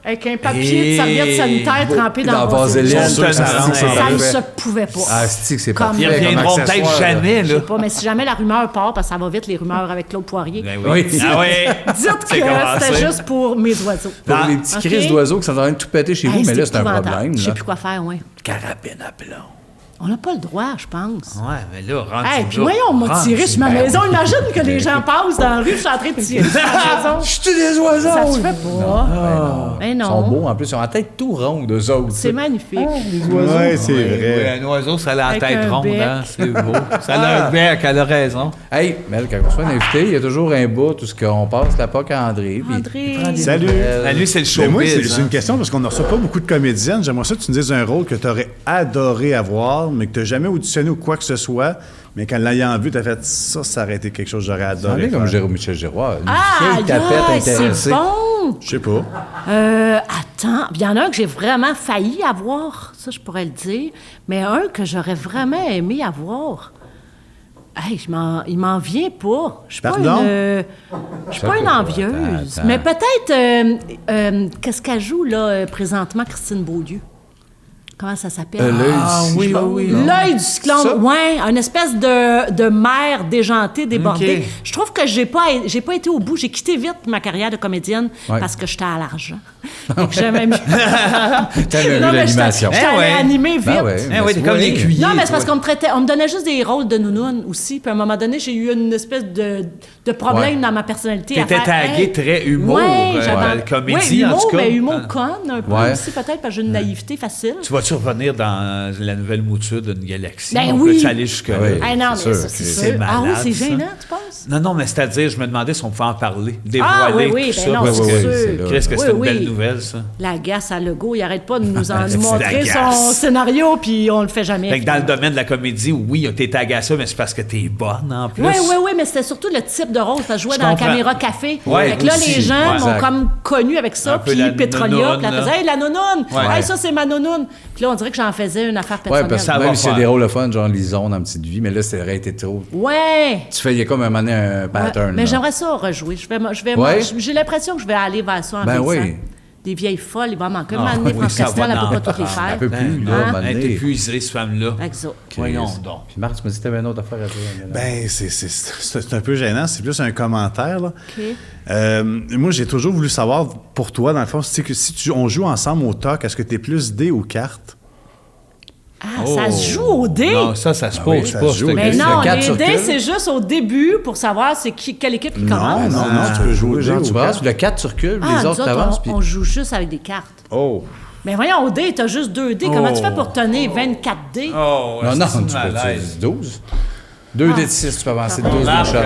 avec un papier de serviette sanitaire trempé dans Dans la la vaseline. vaseline. Sûr que ça rend- Ça ne parfait. se pouvait pas. Ah, c'est que c'est Comme- parfait. Ils Ils reviendront comme peut-être accessoire. jamais, Je là. sais pas, mais si jamais la rumeur part, parce que ça va vite, les rumeurs avec Claude Poirier, Ben Oui. Ah oui. dites C'est que commencé. c'était juste pour mes oiseaux. Pour Ah, les petits OK. crises d'oiseaux qui sont en train de tout péter chez vous, Hey, mais là, c'est un épouvantable. problème. Je sais là. plus quoi faire, oui. Carabine à plomb. On n'a pas le droit, je pense. Ouais, mais là, rendu Hey, puis là, voyons, on m'a tiré sur ma ben maison. Imagine que les gens passent dans la rue, je suis en train de tirer sur ma maison. Je suis des oiseaux! Ça se fait pas. Ben Ils sont non. beaux en plus, ils ont la tête tout ronde, eux autres. C'est magnifique. Ouais, c'est Oui, vrai. un oiseau, ça a la Avec tête un ronde, bec. hein? C'est beau. Ça a un bec, elle a raison. Hey, Mel, quand on reçoit un invité, il y a toujours un bout, tout ce qu'on passe la POC à André. puis André. il prend des Salut. nouvelles. Ben, lui, c'est le Mais moi, showbiz. c'est une question parce qu'on ne reçoit pas beaucoup de comédiennes. J'aimerais ça que tu nous dises un rôle que tu aurais adoré avoir, mais que tu n'as jamais auditionné ou quoi que ce soit. Mais qu'en l'ayant vu, tu as fait ça, ça aurait été quelque chose que j'aurais Ça en adoré. est comme faire. Michel Giroir. Une Ah, vieille tapette c'est intéressée. bon! Je sais pas. Attends, il y en a un que j'ai vraiment failli avoir, ça je pourrais le dire, mais un que j'aurais vraiment aimé avoir. Hey, il m'en vient pas. Je suis pas Pardon? je suis pas une envieuse. attends. Mais peut-être, qu'est-ce qu'elle joue là présentement, Christine Beaulieu? Comment ça s'appelle? L'œil Ah, du oui, cyclone, oui, oui. non? L'œil du cyclone, Ça? ouais, une espèce de mer déjantée, débordée. OK. Je trouve que j'ai pas été au bout. J'ai quitté vite ma carrière de comédienne Ouais. parce que j'étais à l'argent. Donc j'aimais mieux. T'avais Non, vu mais l'animation. J'étais Eh ouais. allée animer vite. Ben ouais, Eh mais oui, c'est t'es comme vrai. l'écuyer. Non, mais c'est parce toi. qu'on me donnait juste des rôles de nounoun aussi. Puis à un moment donné, j'ai eu une espèce de problème dans ma personnalité. T'étais à faire, tagué très humour, comédie, ouais, humour, en tout cas. mais humour conne, un peu Ouais. aussi, peut-être, parce que j'ai une naïveté facile. Tu vas-tu revenir dans la nouvelle mouture d'une galaxie? Ben On oui. peut-aller jusque-là? Oui. Ah non, mais c'est ça, sûr, c'est c'est sûr. Ah oui, malade, c'est ça. gênant, tu penses? Non, mais c'est-à-dire, je me demandais si on pouvait en parler, Ah dévoiler oui, tout ben ça. non, parce c'est que sûr. Qu'est-ce que Oui, c'est une oui. belle nouvelle, ça? L'agace à Legault, il arrête pas de nous C'est montrer son l'agace. scénario, puis on le fait jamais. Fait que dans le domaine de la comédie, oui, t'es tagué à ça, mais c'est parce que t'es bonne en plus. Oui, mais c'était surtout le type de rôle. Parce que je jouais Je dans la comprends. caméra café. Ouais, fait que là, aussi. les gens Ouais. m'ont Exact. comme connu avec Un ça. peu Puis la Petrolia, nounoune, puis elle là. faisait « Hey, la nounoune! Ouais. Hey, ça, c'est ma nounoune! » Puis là, on dirait que j'en faisais une affaire Ouais, personnelle. parce que Ça va même s'il y a faire. des rôles de fun, genre Lison dans Petite Vie, mais là, ça aurait été trop. Ouais! Tu fais, il y a comme un moment donné un pattern. Mais là. j'aimerais ça rejouer. Ouais? J'ai l'impression que je vais aller vers ça en Ben vieillissant. oui. Des vieilles folles, il va manquer. Ah, Un moment donné, oui, France ça Castel, va elle peut dans- pas toutes les Elle faire. peut plus, là, Hein? à un moment Elle donné. est épuisée, cette femme-là. Exact. Voyons donc. Puis Marc, tu me dis que tu avais une autre affaire à dire. mais là. Ben, c'est un peu gênant. C'est plus un commentaire, là. OK. Moi, j'ai toujours voulu savoir, pour toi, dans le fond, c'est que si on joue ensemble au TOC, est-ce que tu es plus dé ou carte? Ah, ça se joue au dé? Non, ça se oui, pose ça pas. se joue cette au Mais dé. question. non, Le 4 les sur dés, queue. c'est juste au début pour savoir quelle équipe qui commence. Non, tu peux jouer au dé Genre, ou tu brasses, carte. le 4 circule, Ah, les nous autres autres, t'avances. on joue juste avec des cartes. Oh! Mais voyons, au dé, t'as juste 2 dés. Comment tu fais pour tenir 24 dés? Oh, Non, c'est non, une tu peux malaise. 12. 2 dés de 6, tu peux avancer de 12 Marc, de shot.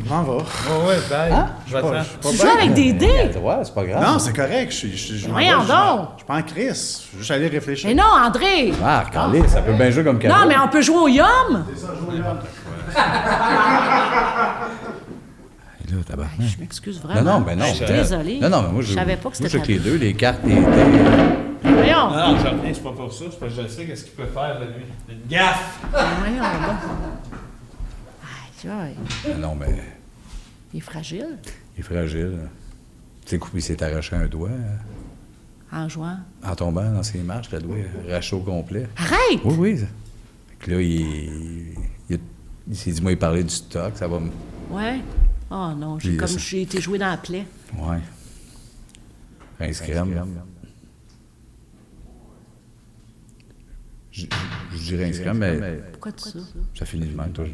Je m'en vais. ouais, bye. Je vais te Tu joues avec des dés? Ouais, c'est pas grave. Non, c'est correct. Je m'en Voyons vais, donc. Je prends Chris. Je vais juste aller réfléchir. Mais non, André! Marc, allez, ça peut bien jouer comme cadeau. Non, mais on peut jouer au Yum! Là, tabarnak. Je m'excuse vraiment. Non, ben non. Je suis désolée. Non, mais moi, je savais pas que moi, c'était je sais que les tabou. deux, les cartes, les dés. Voyons. Non, j'en reviens, c'est pas pour ça. C'est parce que je sais qu'est-ce qu'il peut faire, là, lui. Une gaffe. Voyons donc. Aïe, aïe. Non, mais Il est fragile il est fragile. Tu sais, il s'est arraché un doigt en jouant. en tombant dans ses marches, le doigt arraché au complet. Arrête! Oui, oui. Fait que là, il s'est dit, moi, il parlait du stock, ça va me. Ouais. Oh non, Puis, ça- j'ai été joué dans la plaie. Ouais. Rince crème. Je dis rince crème, mais Pourquoi tu ça? ça finit de même, toi.